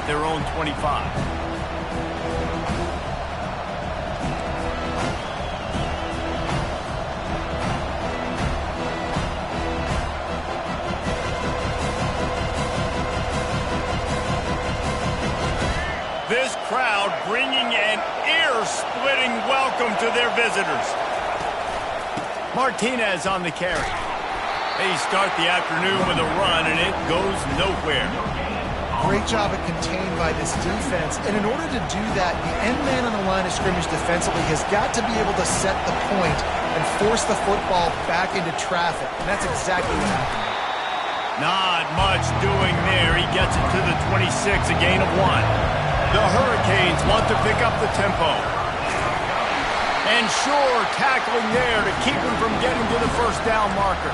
their own 25. This crowd bringing an ear-splitting welcome to their visitors. Martinez on the carry. They start the afternoon with a run, and it goes nowhere. Great job at contained by this defense. And in order to do that, the end man on the line of scrimmage defensively has got to be able to set the point and force the football back into traffic. And that's exactly what happened. Not much doing there. He gets it to the 26, a gain of 1. The Hurricanes want to pick up the tempo. And sure, tackling there to keep him from getting to the first down marker.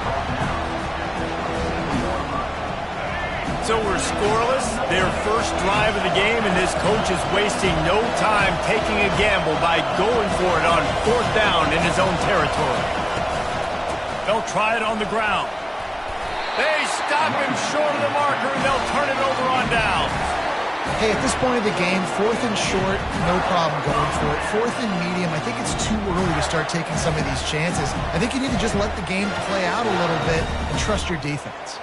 So we're scoreless, their first drive of the game, and this coach is wasting no time taking a gamble by going for it on 4th down in his own territory. They'll try it on the ground. They stop him short of the marker, and they'll turn it over on downs. Hey, at this point of the game, 4th and short, no problem going for it. 4th and medium, I think it's too early to start taking some of these chances. I think you need to just let the game play out a little bit and trust your defense.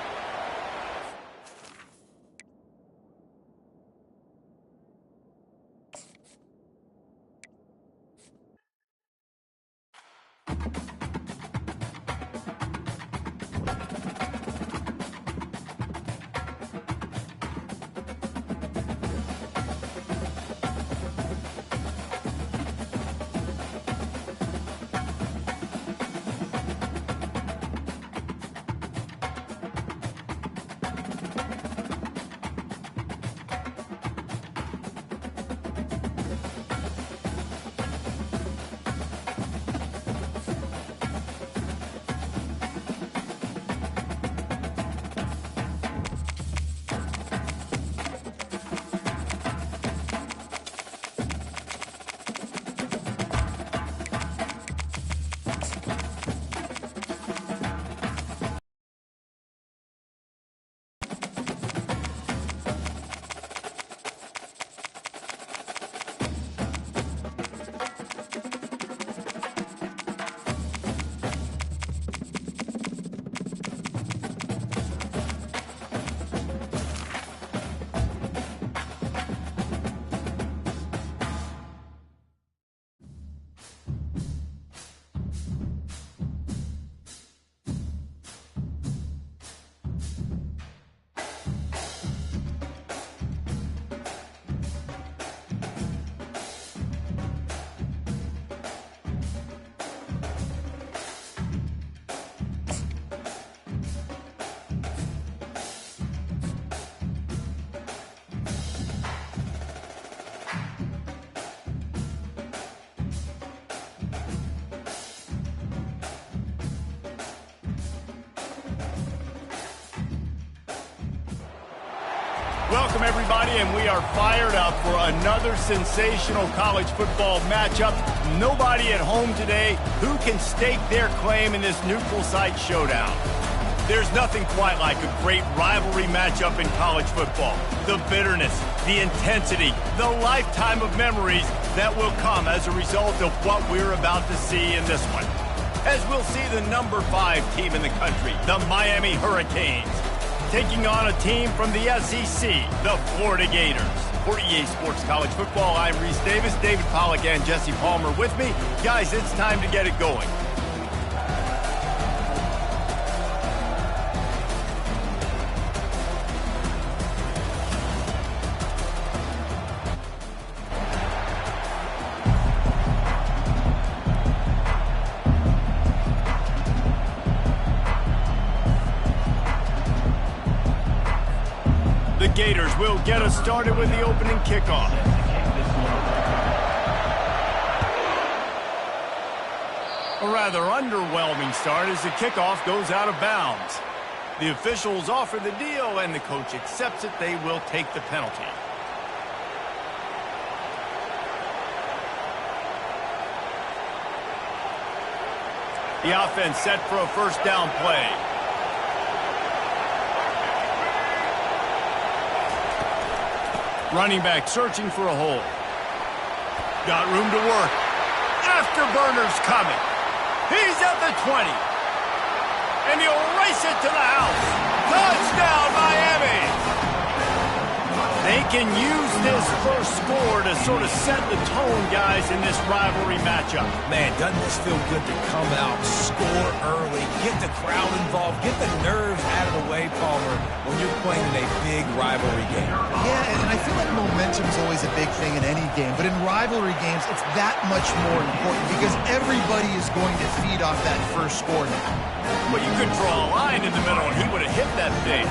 Welcome, everybody, and we are fired up for another sensational college football matchup. Nobody at home today who can stake their claim in this neutral site showdown. There's nothing quite like a great rivalry matchup in college football. The bitterness, the intensity, the lifetime of memories that will come as a result of what we're about to see in this one. As we'll see the number 5 team in the country, the Miami Hurricanes, taking on a team from the SEC, the Florida Gators. For EA Sports College Football, I'm Reese Davis, David Pollack, and Jesse Palmer with me. Guys, it's time to get it going. The Gators will get us started with the opening kickoff. A rather underwhelming start as the kickoff goes out of bounds. The officials offer the deal and the coach accepts it. They will take the penalty. The offense set for a first down play. Running back searching for a hole. Got room to work. Afterburner's coming. He's at the 20. And he'll race it to the house. Touchdown, Miami! They can use this first score to sort of set the tone, guys, in this rivalry matchup. Man, doesn't this feel good to come out, score early, get the crowd involved, get the nerves out of the way, Palmer, when you're playing in a big rivalry game. Yeah, and I feel like momentum's always a big thing in any game, but in rivalry games, it's that much more important because everybody is going to feed off that first score now. Well, you could draw a line in the middle, and he would have hit that thing.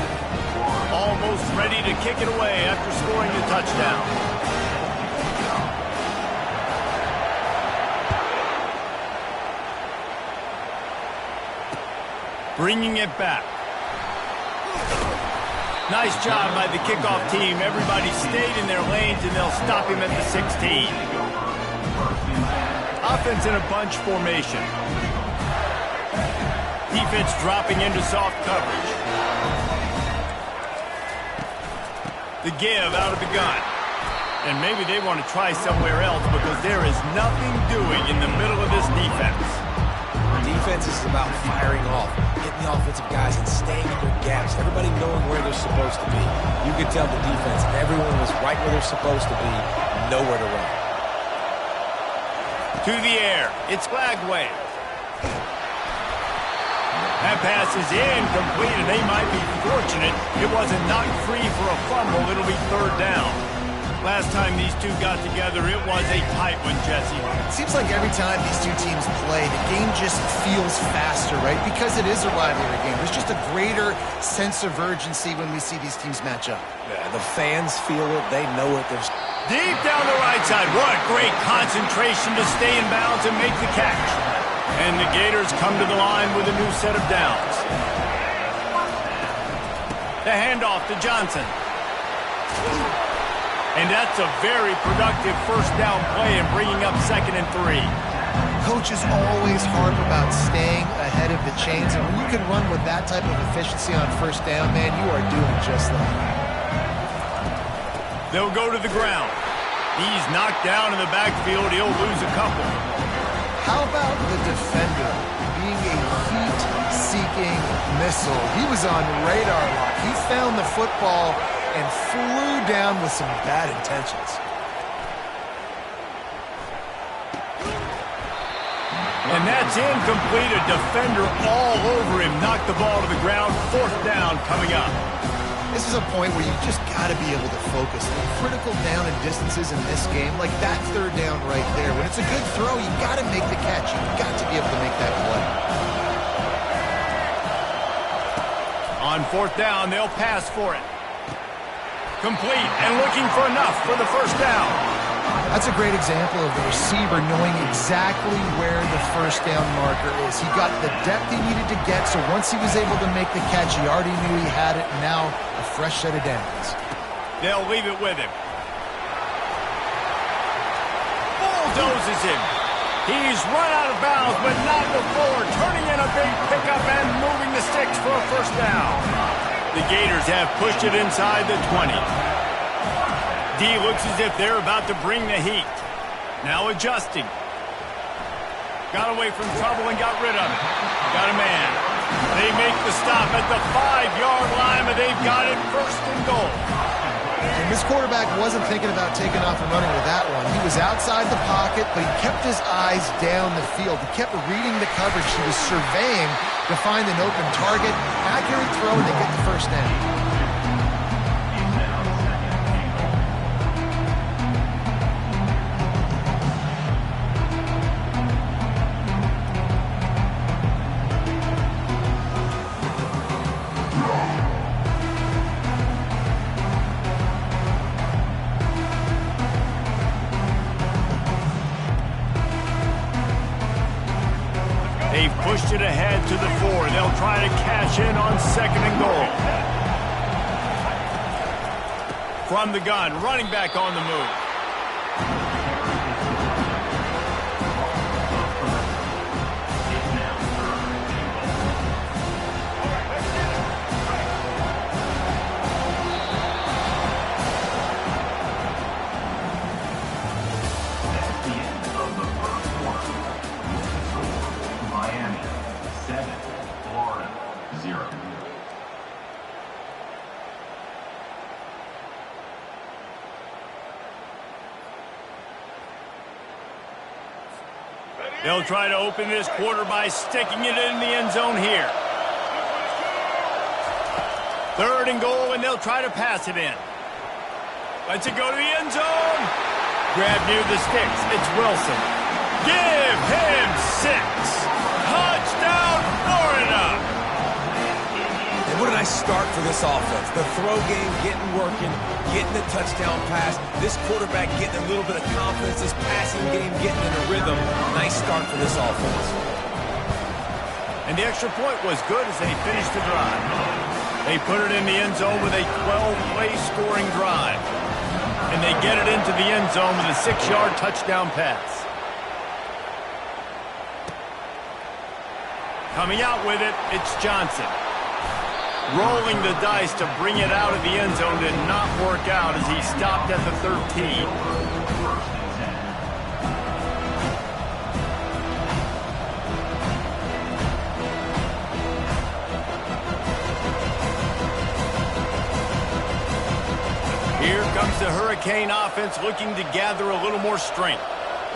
Almost ready to kick it away after scoring the touchdown. Bringing it back. Nice job by the kickoff team. Everybody stayed in their lanes, and they'll stop him at the 16. Offense in a bunch formation. Defense dropping into soft coverage. The give out of the gun. And maybe they want to try somewhere else because there is nothing doing in the middle of this defense. Defense is about firing off, getting the offensive guys and staying in their gaps, everybody knowing where they're supposed to be. You could tell the defense, everyone was right where they're supposed to be, nowhere to run. To the air, it's Flagway. That pass is incomplete, and they might be fortunate it wasn't knocked free for a fumble. It'll be third down. Last time these two got together, it was a tight one, Jesse. It seems like every time these two teams play, the game just feels faster, right? Because it is a rivalry game. There's just a greater sense of urgency when we see these teams match up. Yeah, the fans feel it. They know it. There's deep down the right side. What great concentration to stay in bounds and make the catch. And the Gators come to the line with a new set of downs. The handoff to Johnson. And that's a very productive first down play and bringing up 2nd and 3. Coaches always harp about staying ahead of the chains, and when you can run with that type of efficiency on first down, man, you are doing just that. They'll go to the ground. He's knocked down in the backfield. He'll lose a couple. How about the defender being a heat-seeking missile? He was on radar lock. He found the football and flew down with some bad intentions. And that's incomplete. A defender all over him. Knocked the ball to the ground. 4th down coming up. This is a point where you just got to be able to focus. The critical down and distances in this game, like that 3rd down right there. When it's a good throw, you got to make the catch. You've got to be able to make that play. On 4th down, they'll pass for it. Complete and looking for enough for the first down. That's a great example of the receiver knowing exactly where the first down marker is. He got the depth he needed to get, so once he was able to make the catch, he already knew he had it, and now a fresh set of downs. They'll leave it with him. Bulldozes him. He's run out of bounds, but not before turning in a big pickup and moving the sticks for a first down. The Gators have pushed it inside the 20. D looks as if they're about to bring the heat. Now adjusting. Got away from trouble and got rid of it. Got a man. They make the stop at the 5-yard line, but they've got it 1st and goal. And this quarterback wasn't thinking about taking off and running with that one. He was outside the pocket, but he kept his eyes down the field. He kept reading the coverage. He was surveying to find an open target. Accurate throw, and they get the first down. They've pushed it ahead to the 4. They'll try to cash in on 2nd and goal. From the gun, running back on the move. They'll try to open this quarter by sticking it in the end zone here. 3rd and goal, and they'll try to pass it in. Lets it go to the end zone. Grab near the sticks. It's Wilson. Give him 6. Touchdown, Florida. And what a nice start for this offense. The throw game getting working, getting the touchdown pass. This quarterback getting a little bit of confidence. This passing game getting in a rhythm. Nice start for this offense. And the extra point was good as they finished the drive. They put it in the end zone with a 12-play scoring drive. And they get it into the end zone with a 6-yard touchdown pass. Coming out with it, it's Johnson. Rolling the dice to bring it out of the end zone did not work out as he stopped at the 13. Here comes the Hurricane offense looking to gather a little more strength.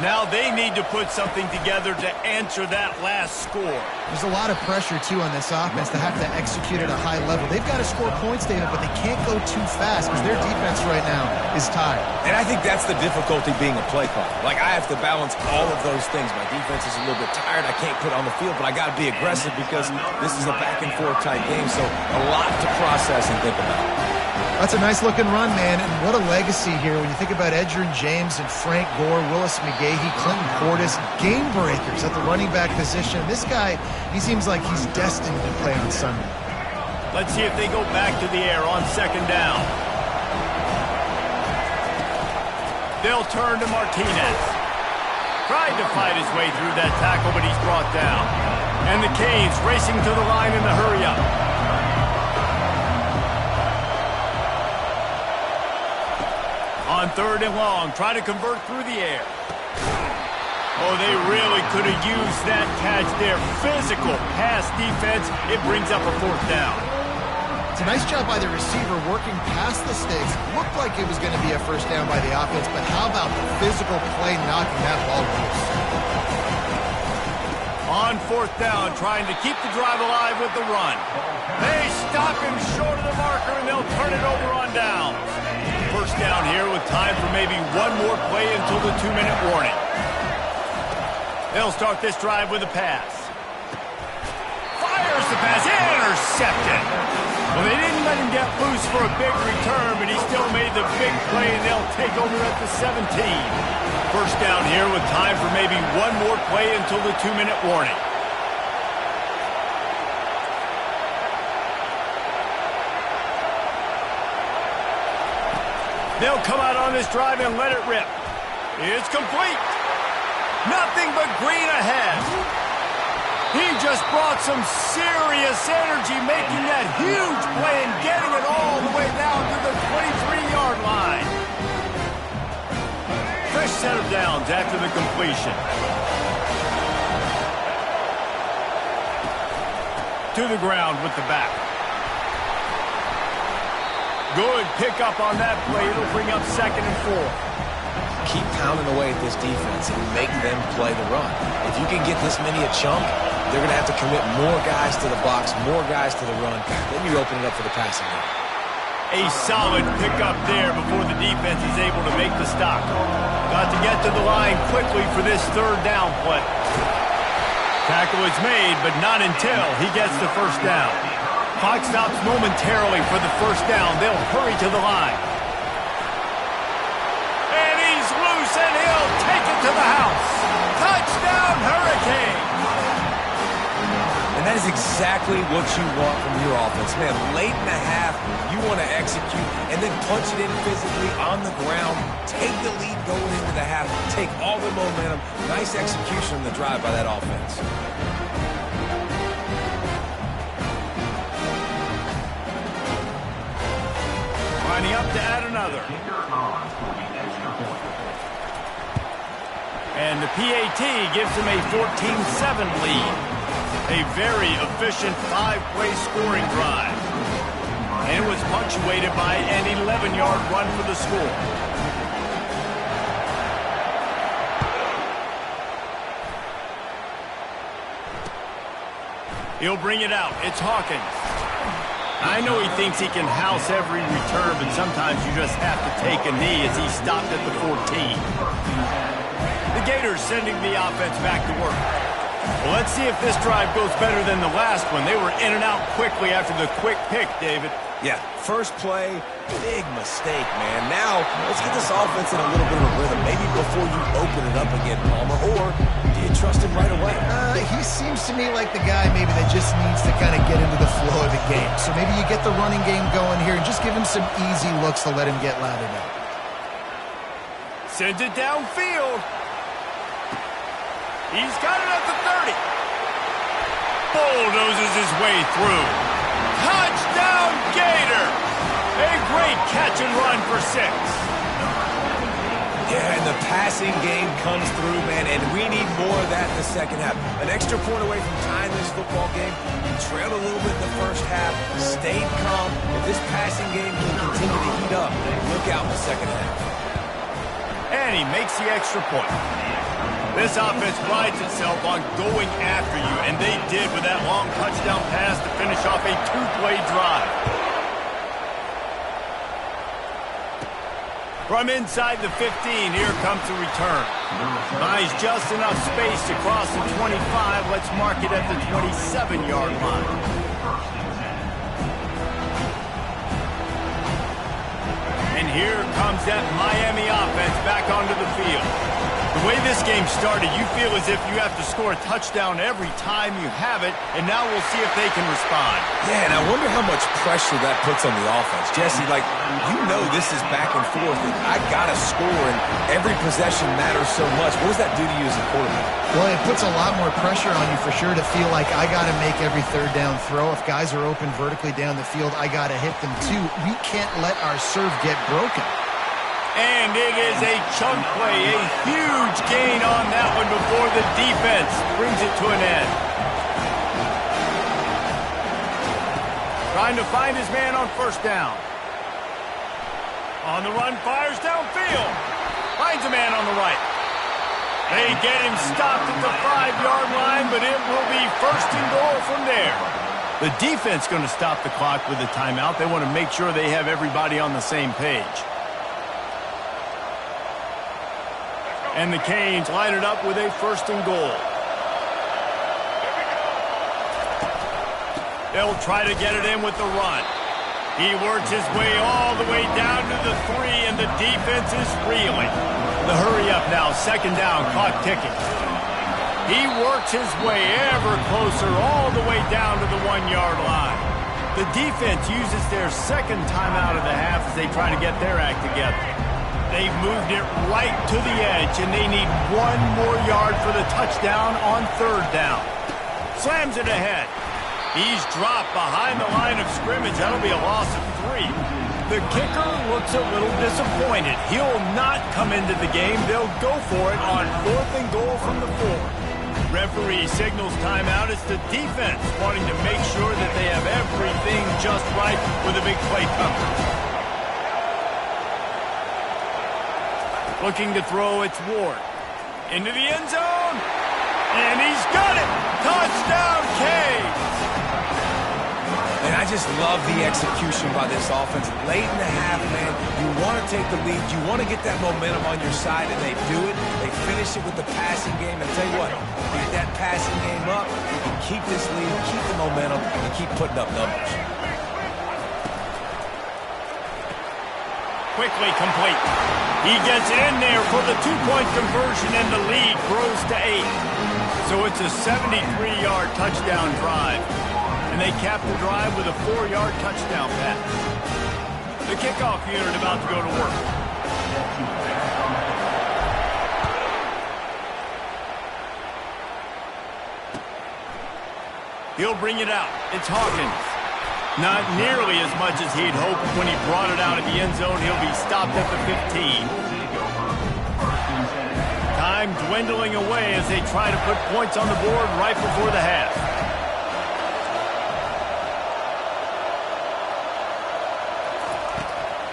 Now they need to put something together to answer that last score. There's a lot of pressure, too, on this offense to have to execute at a high level. They've got to score points, David, but they can't go too fast because their defense right now is tired. And I think that's the difficulty being a play caller. Like, I have to balance all of those things. My defense is a little bit tired. I can't put it on the field, but I got to be aggressive because this is a back-and-forth type game, so a lot to process and think about. That's a nice-looking run, man, and what a legacy here when you think about Edgerrin James and Frank Gore, Willis McGahee, Clinton Portis, game breakers at the running back position. This guy, he seems like he's destined to play on Sunday. Let's see if they go back to the air on 2nd down. They'll turn to Martinez. Tried to fight his way through that tackle, but he's brought down. And the Canes racing to the line in the hurry-up. On 3rd and long, try to convert through the air. Oh, they really could have used that catch there. Physical pass defense. It brings up a 4th down. It's a nice job by the receiver working past the sticks. Looked like it was going to be a 1st down by the offense, but how about the physical play knocking that ball loose? On 4th down, trying to keep the drive alive with the run. They stop him short of the marker, and they'll turn it over on down. 1st down here with time for maybe one more play until the 2-minute warning. They'll start this drive with a pass. Fires the pass, intercepted. Well, they didn't let him get loose for a big return, but he still made the big play, and they'll take over at the 17. 1st down here with time for maybe one more play until the 2-minute warning. They'll come out on this drive and let it rip. It's complete. Nothing but green ahead. He just brought some serious energy, making that huge play and getting it all the way down to the 23-yard line. Fresh set of downs after the completion. To the ground with the back. Good pickup on that play. It'll bring up 2nd and 4. Keep pounding away at this defense and make them play the run. If you can get this many a chunk, they're going to have to commit more guys to the box, more guys to the run. Then you open it up for the passing game. A solid pickup there before the defense is able to make the stop. Got to get to the line quickly for this 3rd down play. Tackle is made, but not until he gets the 1st down. Clock stops momentarily for the 1st down. They'll hurry to the line. And he's loose, and he'll take it to the house. Touchdown, Hurricane! And that is exactly what you want from your offense. Man, late in the half, you want to execute and then punch it in physically on the ground. Take the lead going into the half. Take all the momentum. Nice execution on the drive by that offense. Lining up to add another. And the PAT gives them a 14-7 lead. A very efficient 5-play scoring drive. And it was punctuated by an 11-yard run for the score. He'll bring it out. It's Hawkins. I know he thinks he can house every return, but sometimes you just have to take a knee as he stopped at the 14. The Gators sending the offense back to work. Well, let's see if this drive goes better than the last one. They were in and out quickly after the quick pick, David. Yeah, first play, big mistake, man. Now, let's get this offense in a little bit of a rhythm. Maybe before you open it up again, Palmer, or do you trust him right away? He seems to me like the guy maybe that just needs to kind of get into the flow of the game. So maybe you get the running game going here and just give him some easy looks to let him get lathered up. Sends it downfield. He's got it at the 30. Bulldozes his way through. Touchdown, Gator! A great catch and run for 6. Yeah, and the passing game comes through, man, and we need more of that in the second half. An extra point away from tying this football game. You trailed a little bit in the first half, stayed calm. If this passing game can continue to heat up, look out in the second half. And he makes the extra point. This offense prides itself on going after you, and they did with that long touchdown pass to finish off a 2-play drive. From inside the 15, here comes the return. Buys just enough space to cross the 25. Let's mark it at the 27-yard line. And here comes that Miami offense back onto the field. The way this game started, you feel as if you have to score a touchdown every time you have it, and now we'll see if they can respond. Yeah, and I wonder how much pressure that puts on the offense. Jesse, like, you know this is back and forth, and I got to score, and every possession matters so much. What does that do to you as a quarterback? Well, it puts a lot more pressure on you for sure to feel like I got to make every third down throw. If guys are open vertically down the field, I got to hit them too. We can't let our serve get broken. And it is a chunk play, a huge gain on that one before the defense brings it to an end. Trying to find his man on first down. On the run, fires downfield. Finds a man on the right. They get him stopped at the 5-yard line, but it will be first and goal from there. The defense going to stop the clock with a timeout. They want to make sure they have everybody on the same page. And the Canes line it up with a first and goal. They'll try to get it in with the run. He works his way all the way down to the 3, and the defense is reeling. The hurry up now, second down, clock ticking. He works his way ever closer all the way down to the 1-yard line. The defense uses their second timeout of the half as they try to get their act together. They've moved it right to the edge, and they need 1 more yard for the touchdown on third down. Slams it ahead. He's dropped behind the line of scrimmage. That'll be a loss of 3. The kicker looks a little disappointed. He'll not come into the game. They'll go for it on fourth and goal from the 4. Referee signals timeout. It's the defense wanting to make sure that they have everything just right with a big play coming. Looking to throw, it's Ward. Into the end zone. And he's got it. Touchdown, Canes. And I just love the execution by this offense. Late in the half, man, you want to take the lead. You want to get that momentum on your side, and they do it. They finish it with the passing game. And tell you what, get that passing game up, you can keep this lead, keep the momentum, and keep putting up numbers. Quickly complete. He gets it in there for the 2-point conversion, and the lead grows to 8. So it's a 73-yard touchdown drive. And they cap the drive with a 4-yard touchdown pass. The kickoff unit about to go to work. He'll bring it out. It's Hawkins. Not nearly as much as he'd hoped when he brought it out of the end zone. He'll be stopped at the 15. Time dwindling away as they try to put points on the board right before the half.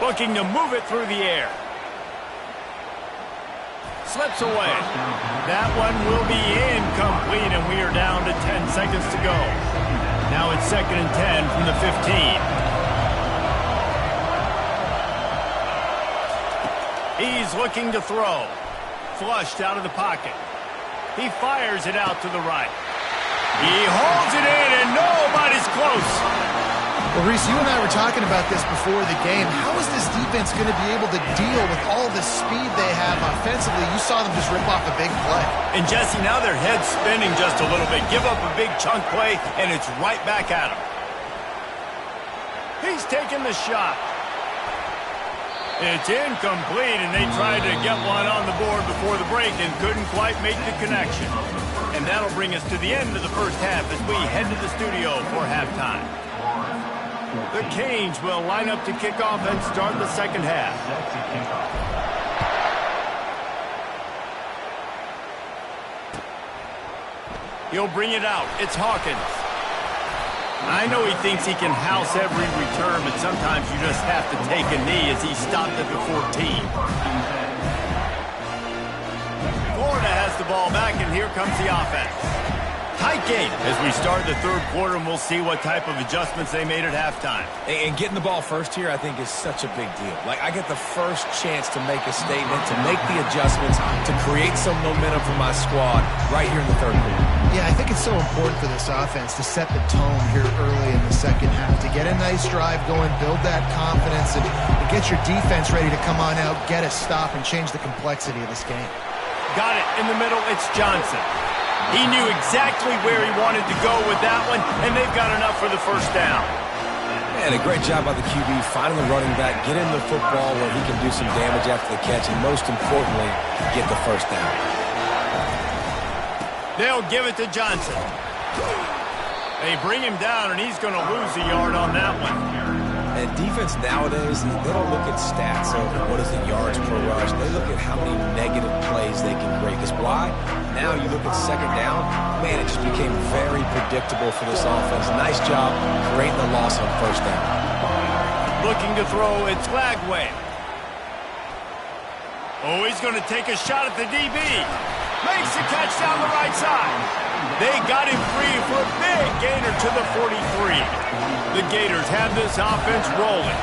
Looking to move it through the air. Slips away. That one will be incomplete, and we are down to 10 seconds to go. Now it's 2nd and 10 from the 15. He's looking to throw. Flushed out of the pocket. He fires it out to the right. He holds it in, and nobody's close. Well, Reese, you and I were talking about this before the game. How is this defense going to be able to deal with all the speed they have offensively? You saw them just rip off a big play. And, Jesse, now their head's spinning just a little bit. Give up a big chunk play, and it's right back at him. He's taking the shot. It's incomplete, and they tried to get one on the board before the break and couldn't quite make the connection. And that'll bring us to the end of the first half as we head to the studio for halftime. The Canes will line up to kick off and start the second half. He'll bring it out. It's Hawkins. I know he thinks he can house every return, but sometimes you just have to take a knee as he stopped at the 14. Florida has the ball back, and here comes the offense. Tight game as we start the third quarter, and we'll see what type of adjustments they made at halftime. And getting the ball first here, I think, is such a big deal. Like, I get the first chance to make a statement, to make the adjustments, to create some momentum for my squad right here in the third quarter. Yeah, I think it's so important for this offense to set the tone here early in the second half, to get a nice drive going, build that confidence, and get your defense ready to come on out, get a stop, and change the complexity of this game. Got it in the middle. It's Johnson. He knew exactly where he wanted to go with that one, and they've got enough for the first down. Man, a great job by the QB, finding the running back, get him the football where he can do some damage after the catch, and most importantly, get the first down. They'll give it to Johnson. They bring him down, and he's going to lose a yard on that one. And defense nowadays, they don't look at stats of what is the yards per rush. They look at how many negative plays they can create. Because why? Now you look at second down, man, it just became very predictable for this offense. Nice job creating the loss on first down. Looking to throw, it's Lagway. Oh, he's going to take a shot at the DB. Makes the catch down the right side. They got him free for a big gainer to the 43. The Gators have this offense rolling.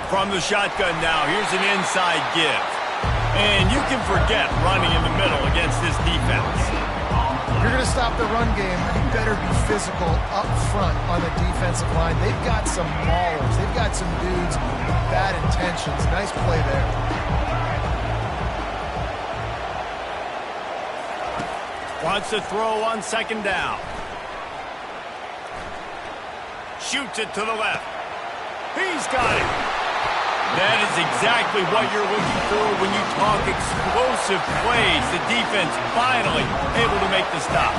From the shotgun now, here's an inside give. And you can forget running in the middle against this defense. If you're going to stop the run game, you better be physical up front on the defensive line. They've got some maulers. They've got some dudes with bad intentions. Nice play there. Wants to throw on second down. Shoots it to the left. He's got it. That is exactly what you're looking for when you talk explosive plays. The defense finally able to make the stop.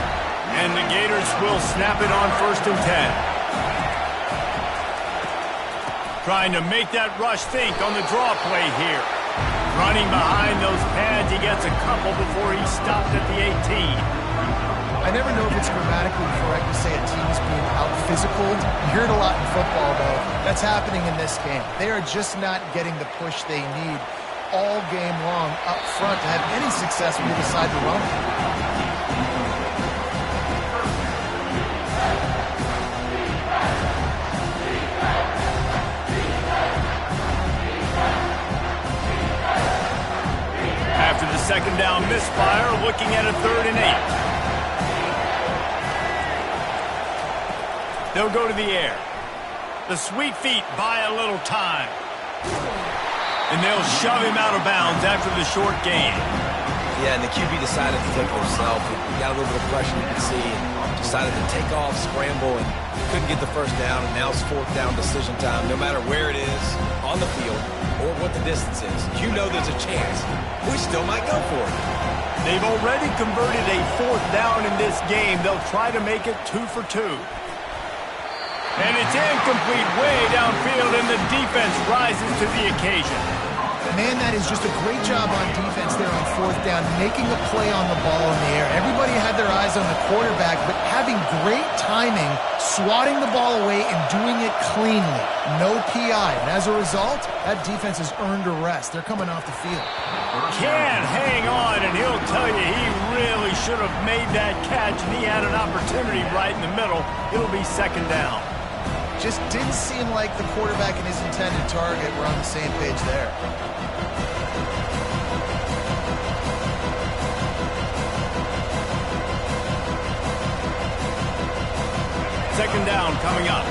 And the Gators will snap it on 1st and 10. Trying to make that rush think on the draw play here. Running behind those pads, he gets a couple before he stopped at the 18. I never know if it's grammatically correct to say a team is being out-physicaled. You hear it a lot in football, though. That's happening in this game. They are just not getting the push they need all game long up front to have any success when they decide to run. After the second down misfire, looking at a 3rd and 8. They'll go to the air. The sweet feet buy a little time. And they'll shove him out of bounds after the short gain. Yeah, and the QB decided to take it himself. He got a little bit of pressure, you can see, and decided to take off, scramble, and couldn't get the first down. And now it's 4th down decision time. No matter where it is on the field or what the distance is, you know there's a chance. We still might go for it. They've already converted a 4th down in this game. They'll try to make it 2 for 2. And it's incomplete way downfield, and the defense rises to the occasion. Man, that is just a great job on defense there on fourth down, making a play on the ball in the air. Everybody had their eyes on the quarterback, but having great timing, swatting the ball away and doing it cleanly. No PI. And as a result, that defense has earned a rest. They're coming off the field. Can't hang on, and he'll tell you he really should have made that catch, and he had an opportunity right in the middle. It'll be second down. Just didn't seem like the quarterback and his intended target were on the same page there. Second down coming up.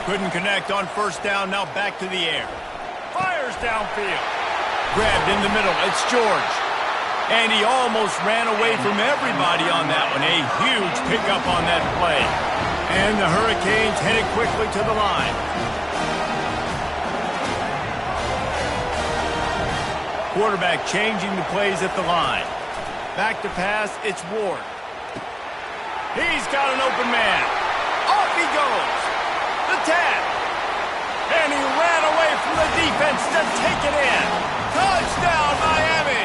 Couldn't connect on first down, now back to the air. Fires downfield. Grabbed in the middle, it's George. And he almost ran away from everybody on that one. A huge pickup on that play. And the Hurricanes headed quickly to the line. Quarterback changing the plays at the line. Back to pass, it's Ward. He's got an open man. Off he goes. The tap. And he ran away from the defense to take it in. Touchdown, Miami.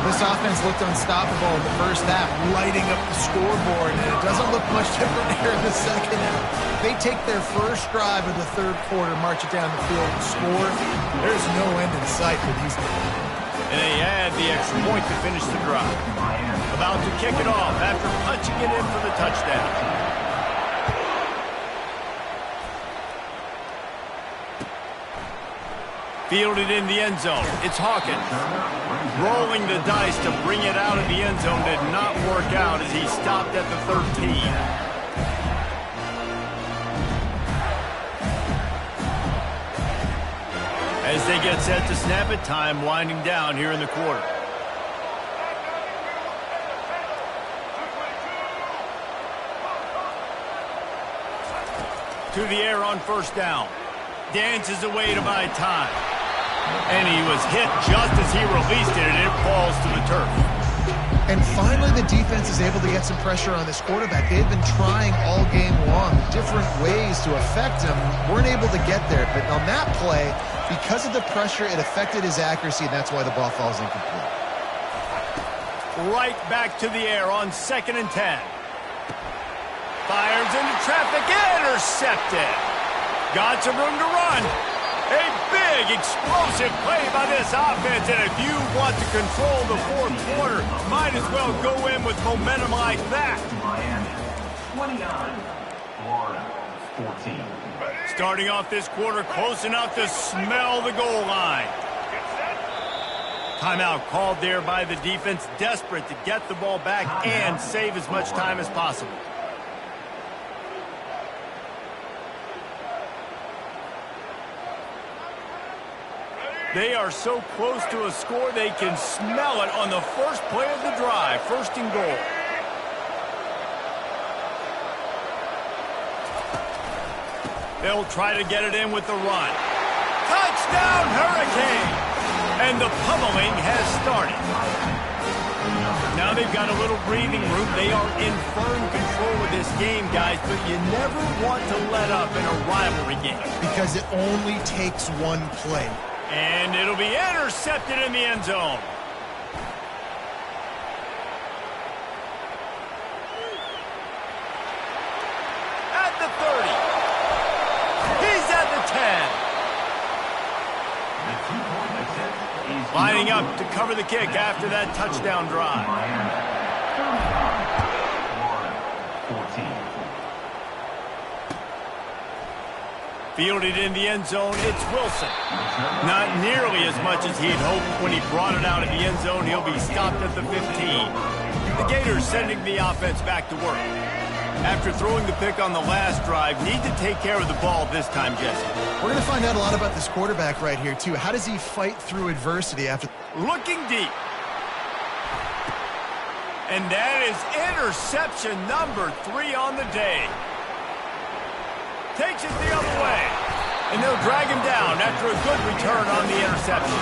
This offense looked unstoppable in the first half, lighting up the scoreboard, and it doesn't look much different here in the second half. They take their first drive of the third quarter, march it down the field, and score. There's no end in sight for these guys. And they add the extra point to finish the drive. About to kick it off after punching it in for the touchdown. Fielded in the end zone. It's Hawkins. Rolling the dice to bring it out of the end zone did not work out as he stopped at the 13. As they get set to snap it, time winding down here in the quarter. To the air on first down. Dances away to buy time. And he was hit just as he released it, and it falls to the turf. And finally, the defense is able to get some pressure on this quarterback. They've been trying all game long, different ways to affect him. Weren't able to get there. But on that play, because of the pressure, it affected his accuracy, and that's why the ball falls incomplete. Right back to the air on 2nd and 10. Fires into traffic, intercepted. Got some room to run. A big, explosive play by this offense, and if you want to control the fourth quarter, might as well go in with momentum like that. Miami, 29, Florida, 14. Starting off this quarter close enough to smell the goal line. Timeout called there by the defense, desperate to get the ball back and save as much time as possible. They are so close to a score, they can smell it on the first play of the drive. First and goal. They'll try to get it in with the run. Touchdown, Hurricane! And the pummeling has started. Now they've got a little breathing room. They are in firm control of this game, guys, but you never want to let up in a rivalry game. Because it only takes one play. And it'll be intercepted in the end zone. At the 30. He's at the 10. Lining up to cover the kick after that touchdown drive. Fielded in the end zone, it's Wilson. Not nearly as much as he'd hoped when he brought it out of the end zone. He'll be stopped at the 15. The Gators sending the offense back to work. After throwing the pick on the last drive, need to take care of the ball this time, Jesse. We're going to find out a lot about this quarterback right here, too. How does he fight through adversity after... Looking deep. And that is interception number 3 on the day. Takes it the other way. And they'll drag him down after a good return on the interception.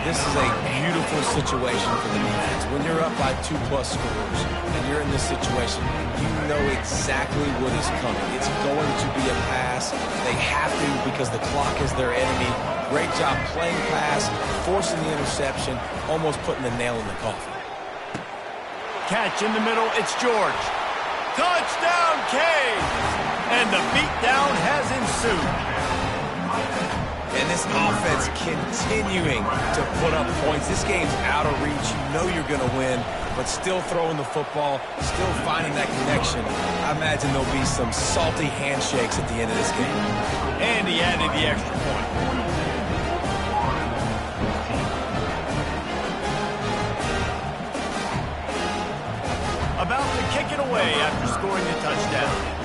This is a beautiful situation for the defense. When you're up by 2+ scores and you're in this situation, you know exactly what is coming. It's going to be a pass. They have to because the clock is their enemy. Great job playing pass, forcing the interception, almost putting the nail in the coffin. Catch in the middle, it's George. Touchdown, Canes! And the beatdown has ensued. And this offense continuing to put up points. This game's out of reach. You know you're going to win, but still throwing the football, still finding that connection. I imagine there'll be some salty handshakes at the end of this game. And he added the extra point. About to kick it away after scoring the touchdown.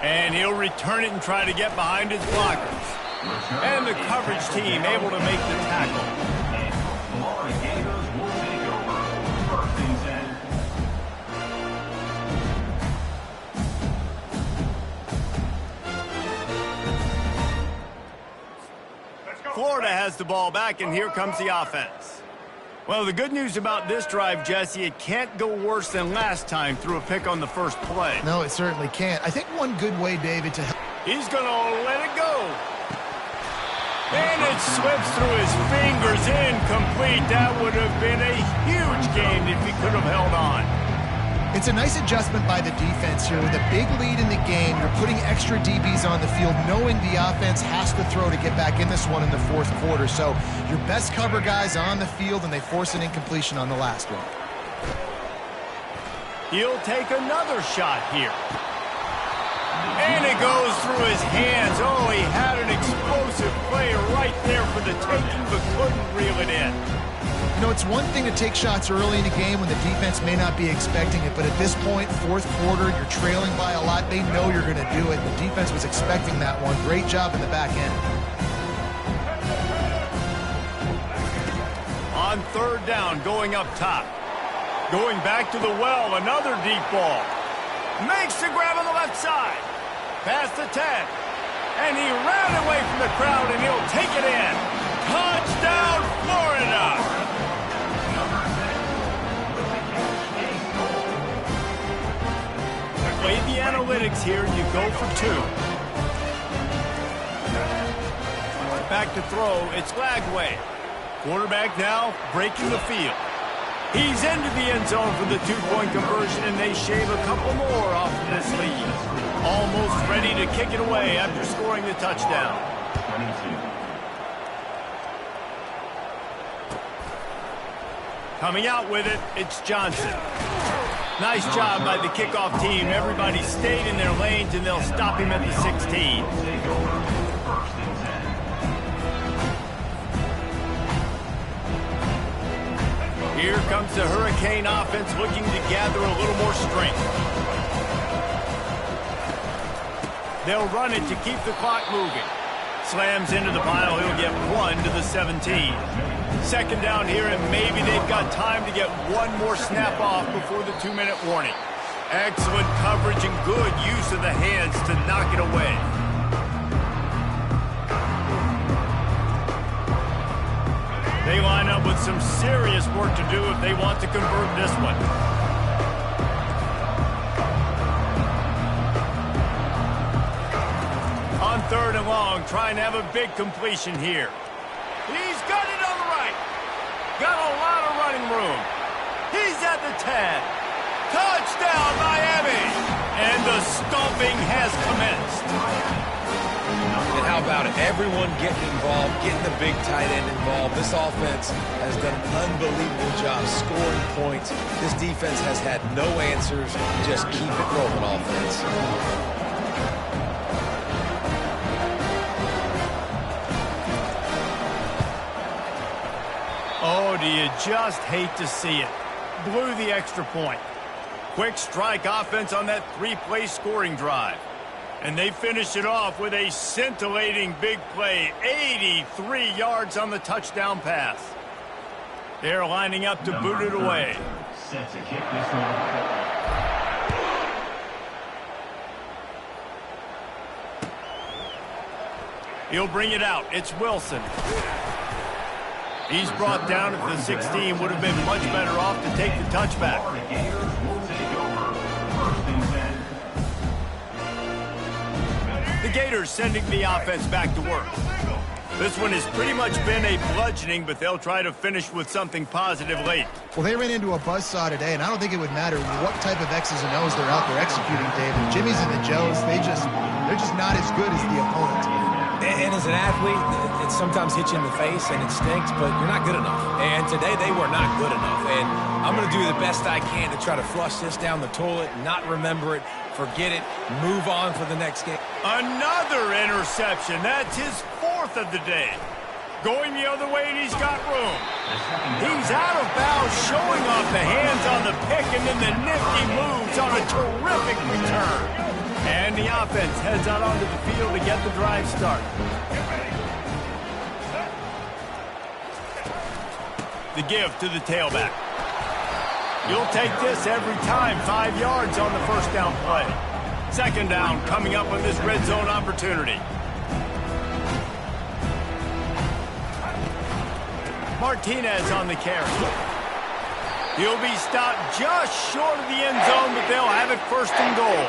And he'll return it and try to get behind his blockers. And the coverage team able to make the tackle. Florida Gators will take over. First and 10. Florida has the ball back, and here comes the offense. Well, the good news about this drive, Jesse, it can't go worse than last time through a pick on the first play. No, it certainly can't. I think one good way, David, to help. He's going to let it go. And it slips through his fingers, incomplete. That would have been a huge gain if he could have held on. It's a nice adjustment by the defense here. With a big lead in the game, you're putting extra DBs on the field, knowing the offense has to throw to get back in this one in the fourth quarter. So your best cover guys on the field, and they force an incompletion on the last one. He'll take another shot here. And it goes through his hands. Oh, he had an explosive play right there for the taking, but couldn't reel it in. You know, it's one thing to take shots early in the game when the defense may not be expecting it, but at this point, fourth quarter, you're trailing by a lot. They know you're going to do it. The defense was expecting that one. Great job in the back end. On third down, going up top. Going back to the well, another deep ball. Makes the grab on the left side. Past the 10. And he ran away from the crowd, and he'll take it in. Touchdown, Florida! Play the analytics here, and you go for 2. Back to throw, it's Lagway. Quarterback now breaking the field. He's into the end zone for the 2-point conversion, and they shave a couple more off of this lead. Almost ready to kick it away after scoring the touchdown. 22. Coming out with it, it's Johnson. Nice job by the kickoff team. Everybody stayed in their lanes, and they'll stop him at the 16. First and 10. Here comes the Hurricane offense looking to gather a little more strength. They'll run it to keep the clock moving. Slams into the pile. He'll get 1 to the 17. Second down here, and maybe they've got time to get one more snap off before the 2-minute warning. Excellent coverage and good use of the hands to knock it away. They line up with some serious work to do if they want to convert this one. On third and long, trying to have a big completion here. He's got it on the right. Got a lot of running room. He's at the 10. Touchdown, Miami. And the stomping has commenced. And how about it? Everyone getting involved, getting the big tight end involved. This offense has done an unbelievable job scoring points. This defense has had no answers. Just keep it rolling, offense. Oh, do you just hate to see it? Blew the extra point. Quick strike offense on that 3-play scoring drive. And they finish it off with a scintillating big play. 83 yards on the touchdown pass. They're lining up to boot it away. Set to kick this one. He'll bring it out. It's Wilson. He's brought down at the 16. Would have been much better off to take the touchback. Florida Gators will take over. First and 10. The Gators sending the offense back to work. This one has pretty much been a bludgeoning, but they'll try to finish with something positive late. Well, they ran into a buzzsaw today, and I don't think it would matter what type of X's and O's they're out there executing, Dave. The Jimmys and the Joes, they're just not as good as the opponent. And as an athlete, it sometimes hits you in the face and it stinks, but you're not good enough. And today they were not good enough. And I'm going to do the best I can to try to flush this down the toilet, not remember it, forget it, move on for the next game. Another interception. That's his 4th of the day. Going the other way, and he's got room. He's out of bounds, showing off the hands on the pick, and then the nifty moves on a terrific return. And the offense heads out onto the field to get the drive started. The give to the tailback. You'll take this every time. 5 yards on the first down play. Second down coming up on this red zone opportunity. Martinez on the carry. He'll be stopped just short of the end zone, but they'll have it first and goal.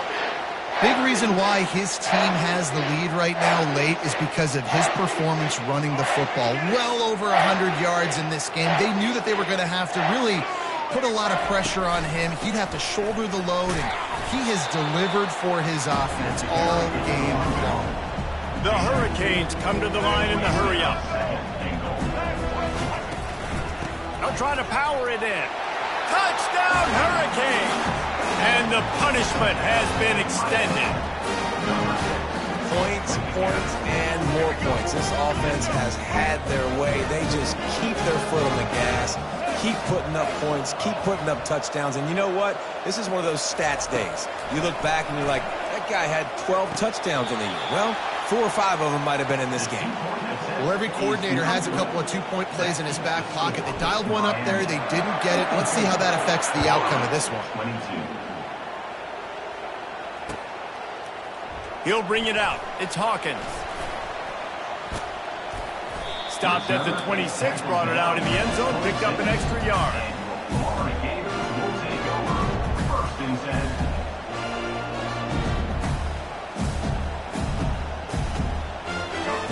Big reason why his team has the lead right now late is because of his performance running the football. Well over 100 yards in this game. They knew that they were going to have to really put a lot of pressure on him. He'd have to shoulder the load, and he has delivered for his offense all game long. The Hurricanes come to the line in the hurry-up. They'll try to power it in. Touchdown, Hurricanes! And the punishment has been extended. Points, and more points. This offense has had their way. They just keep their foot on the gas, keep putting up points, keep putting up touchdowns. And you know what? This is one of those stats days. You look back and you're like, that guy had 12 touchdowns in the year. Well, 4 or 5 of them might have been in this game. Well, every coordinator has a couple of two-point plays in his back pocket. They dialed one up there. They didn't get it. Let's see how that affects the outcome of this one. 22. He'll bring it out. It's Hawkins. Stopped at the 26, brought it out in the end zone, picked up an extra yard. Florida Gators will take over. First and 10.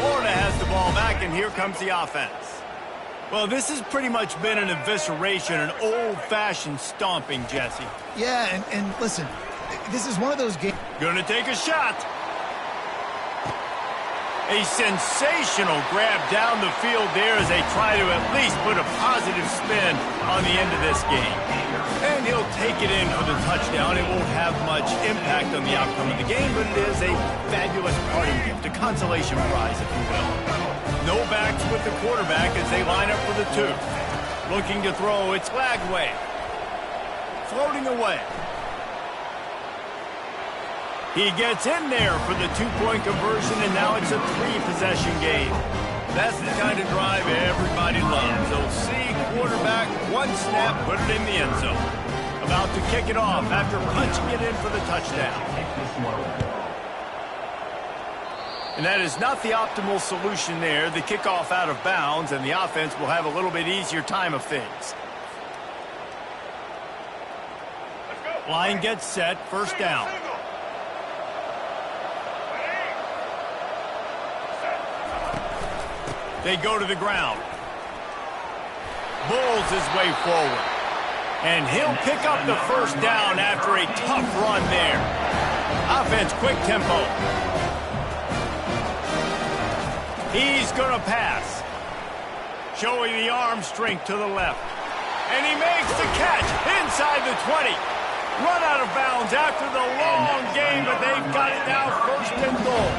Florida has the ball back, and here comes the offense. Well, this has pretty much been an evisceration, an old-fashioned stomping, Jesse. Yeah, and listen, this is one of those games. Gonna take a shot. A sensational grab down the field there as they try to at least put a positive spin on the end of this game. And he'll take it in for the touchdown. It won't have much impact on the outcome of the game, but it is a fabulous parting gift, a consolation prize, if you will. No backs with the quarterback as they line up for the 2. Looking to throw, it's Lagway. Floating away. He gets in there for the 2-point conversion, and now it's a 3-possession game. That's the kind of drive everybody loves. They'll see quarterback, one snap, put it in the end zone. About to kick it off after punching it in for the touchdown. And that is not the optimal solution there. The kickoff out of bounds, and the offense will have a little bit easier time of things. Line gets set, first down. They go to the ground. Bulls his way forward. And he'll pick up the first down after a tough run there. Offense, quick tempo. He's going to pass. Showing the arm strength to the left. And he makes the catch inside the 20. Run out of bounds after the long game, but they've got it now first and goal.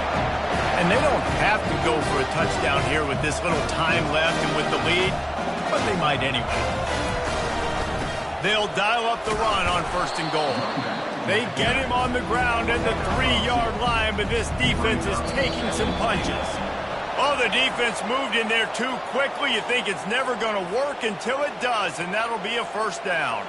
And they don't have to go for a touchdown here with this little time left and with the lead, but they might anyway. They'll dial up the run on first and goal. They get him on the ground at the 3-yard line, but this defense is taking some punches. Oh, the defense moved in there too quickly. You think it's never going to work until it does, and that'll be a first down.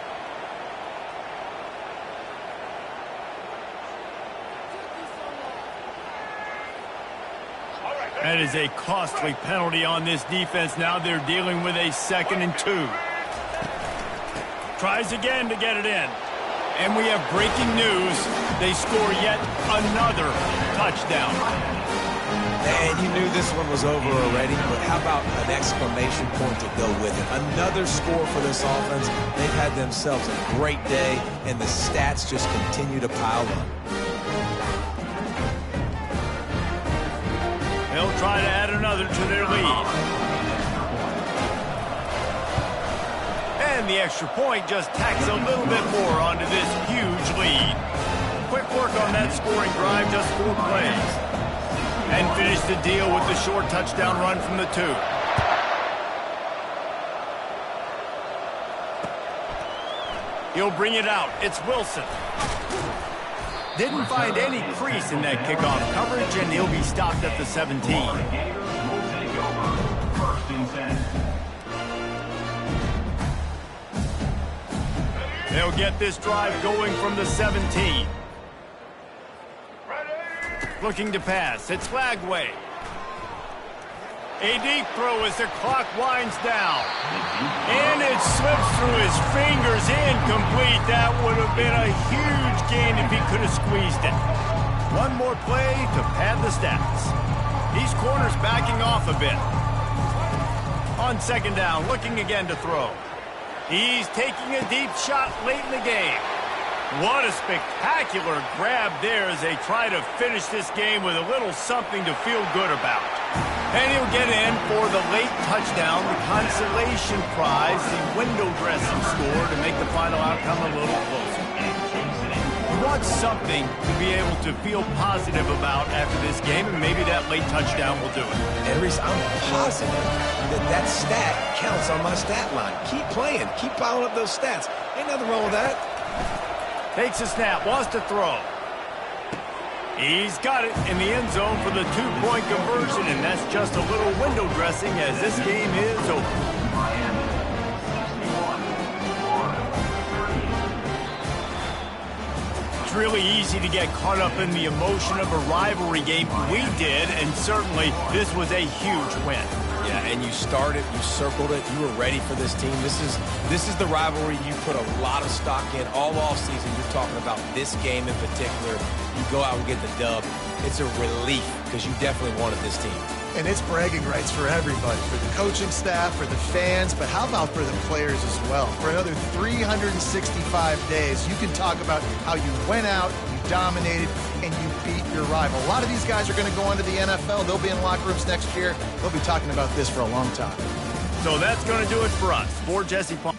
That is a costly penalty on this defense. Now they're dealing with a 2nd and 2. Tries again to get it in. And we have breaking news. They score yet another touchdown. And you knew this one was over already, but how about an exclamation point to go with it? Another score for this offense. They've had themselves a great day, and the stats just continue to pile up. They'll try to add another to their lead. And the extra point just tacks a little bit more onto this huge lead. Quick work on that scoring drive, just 4 plays. And finish the deal with the short touchdown run from the 2. He'll bring it out. It's Wilson. Didn't find any crease in that kickoff coverage, and he'll be stopped at the 17. Gators will take over. 1st and 10. They'll get this drive going from the 17. Looking to pass. It's Lagway. A deep throw as the clock winds down. And it slips through his fingers, incomplete. That would have been a huge gain if he could have squeezed it. One more play to pad the stats. These corners backing off a bit. On 2nd down, looking again to throw. He's taking a deep shot late in the game. What a spectacular grab there as they try to finish this game with a little something to feel good about. And he'll get in for the late touchdown, the consolation prize, the window dressing score to make the final outcome a little closer. You want something to be able to feel positive about after this game, and maybe that late touchdown will do it. And Reese, I'm positive that stat counts on my stat line. Keep playing. Keep piling up those stats. Ain't nothing wrong with that. Takes a snap, wants to throw. He's got it in the end zone for the 2-point conversion, and that's just a little window dressing as this game is over. Miami, 61-30. It's really easy to get caught up in the emotion of a rivalry game. We did, and certainly this was a huge win. Yeah, and you started, you circled it, you were ready for this team. This is the rivalry you put a lot of stock in all offseason. You're talking about this game in particular. You go out and get the dub. It's a relief because you definitely wanted this team. And it's bragging rights for everybody, for the coaching staff, for the fans, but how about for the players as well? For another 365 days, you can talk about how you went out, you dominated, and you beat your rival. A lot of these guys are going to go on to the NFL. They'll be in locker rooms next year. They'll be talking about this for a long time. So that's going to do it for us. For Jesse Palmer.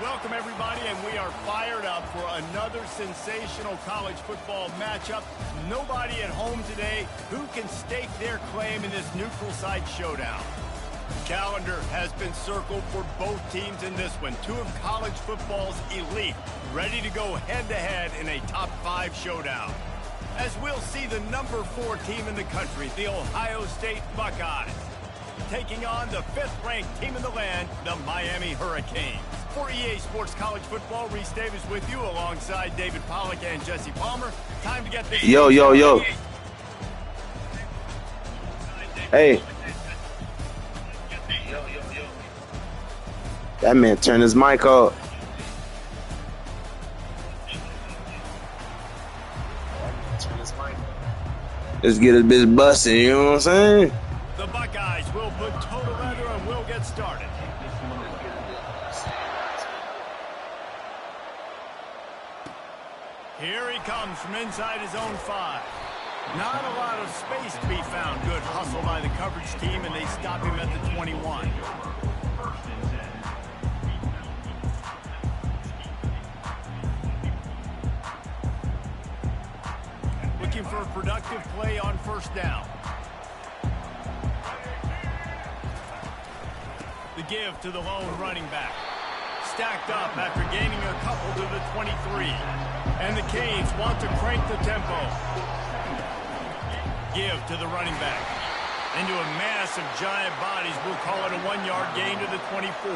Welcome, everybody, and we are fired up for another sensational college football matchup. Nobody at home today who can stake their claim in this neutral site showdown. Calendar has been circled for both teams in this one. Two of college football's elite, ready to go head-to-head in a top-5 showdown. As we'll see the number 4 team in the country, the Ohio State Buckeyes, taking on the 5th-ranked team in the land, the Miami Hurricanes. For EA Sports College Football, Reese Davis with you alongside David Pollack and Jesse Palmer. Time to get this. Yo. Hey. That man turned his mic off. Let's get this bitch busting, you know what I'm saying? The Buckeyes will put total leather and we'll get started. Here he comes from inside his own 5. Not a lot of space to be found. Good hustle by the coverage team, and they stop him at the 21. Looking for a productive play on first down. The give to the lone running back. Stacked up after gaining a couple to the 23. And the Canes want to crank the tempo. Give to the running back. Into a mass of giant bodies. We'll call it a 1-yard gain to the 24.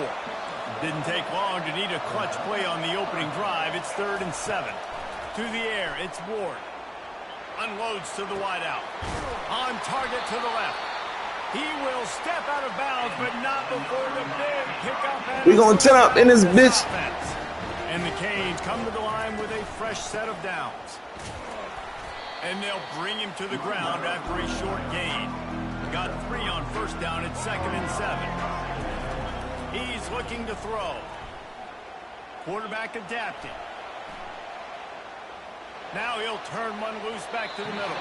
Didn't take long to need a clutch play on the opening drive. It's 3rd and 7. To the air, it's Ward. Unloads to the wideout. On target to the left. He will step out of bounds, but not before the big pickup. We gonna turn up in this bitch. And the Canes come to the line with a fresh set of downs. And they'll bring him to the ground after a short gain. Got 3 on first down at 2nd and 7. He's looking to throw. Quarterback adapting. Now he'll turn one loose back to the middle.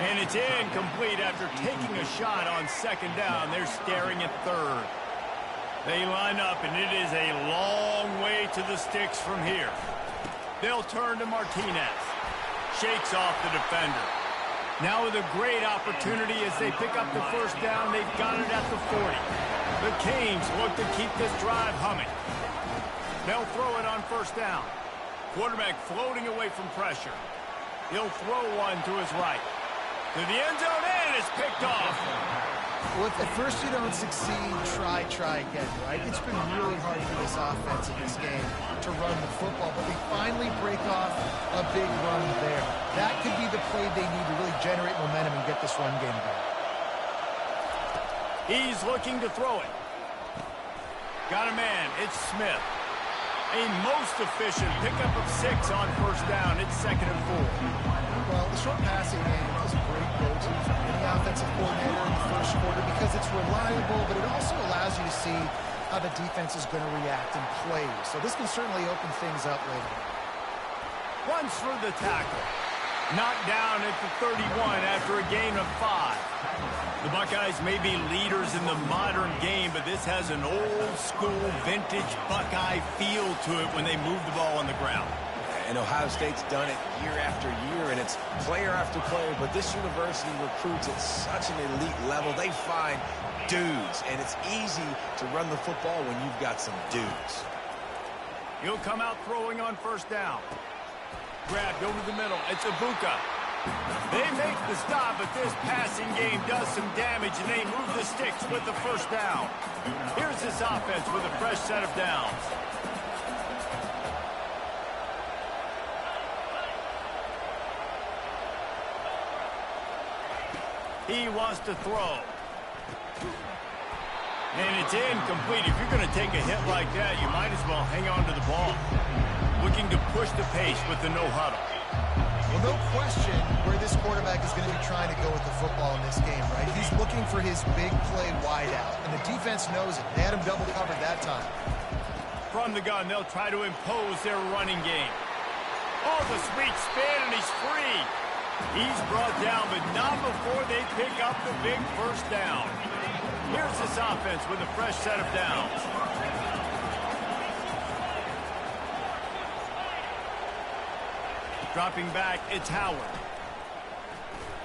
And it's incomplete after taking a shot on 2nd down. They're staring at 3rd. They line up, and it is a long way to the sticks from here. They'll turn to Martinez. Shakes off the defender. Now with a great opportunity as they pick up the first down. They've got it at the 40. The Canes look to keep this drive humming. They'll throw it on first down. Quarterback floating away from pressure. He'll throw one to his right. To the end zone, and it's picked off. Well, if at first you don't succeed, try again, right? It's been really hard for this offense in this game to run the football, but they finally break off a big run there. That could be the play they need to really generate momentum and get this run game going. He's looking to throw it. Got a man. It's Smith. A most efficient pickup of 6 on first down. It's 2nd and 4. Well, the short passing game is a great go-to for any offensive coordinator in the first quarter because it's reliable, but it also allows you to see how the defense is going to react and play. So this can certainly open things up later. Runs for the tackle. Knocked down at the 31 after a gain of 5. The Buckeyes may be leaders in the modern game, but this has an old-school, vintage Buckeye feel to it when they move the ball on the ground. And Ohio State's done it year after year, and it's player after player, but this university recruits at such an elite level. They find dudes, and it's easy to run the football when you've got some dudes. He'll come out throwing on first down. Grabbed over the middle. It's Ibuka. They make the stop, but this passing game does some damage, and they move the sticks with the first down. Here's this offense with a fresh set of downs. He wants to throw. And it's incomplete. If you're going to take a hit like that, you might as well hang on to the ball. Looking to push the pace with the no huddle. Well, no question where this quarterback is going to be trying to go with the football in this game, right? He's looking for his big play wide out, and the defense knows it. They had him double covered that time. From the gun, they'll try to impose their running game. Oh, the sweet spin, and he's free. He's brought down, but not before they pick up the big first down. Here's this offense with a fresh set of downs. Dropping back, it's Howard.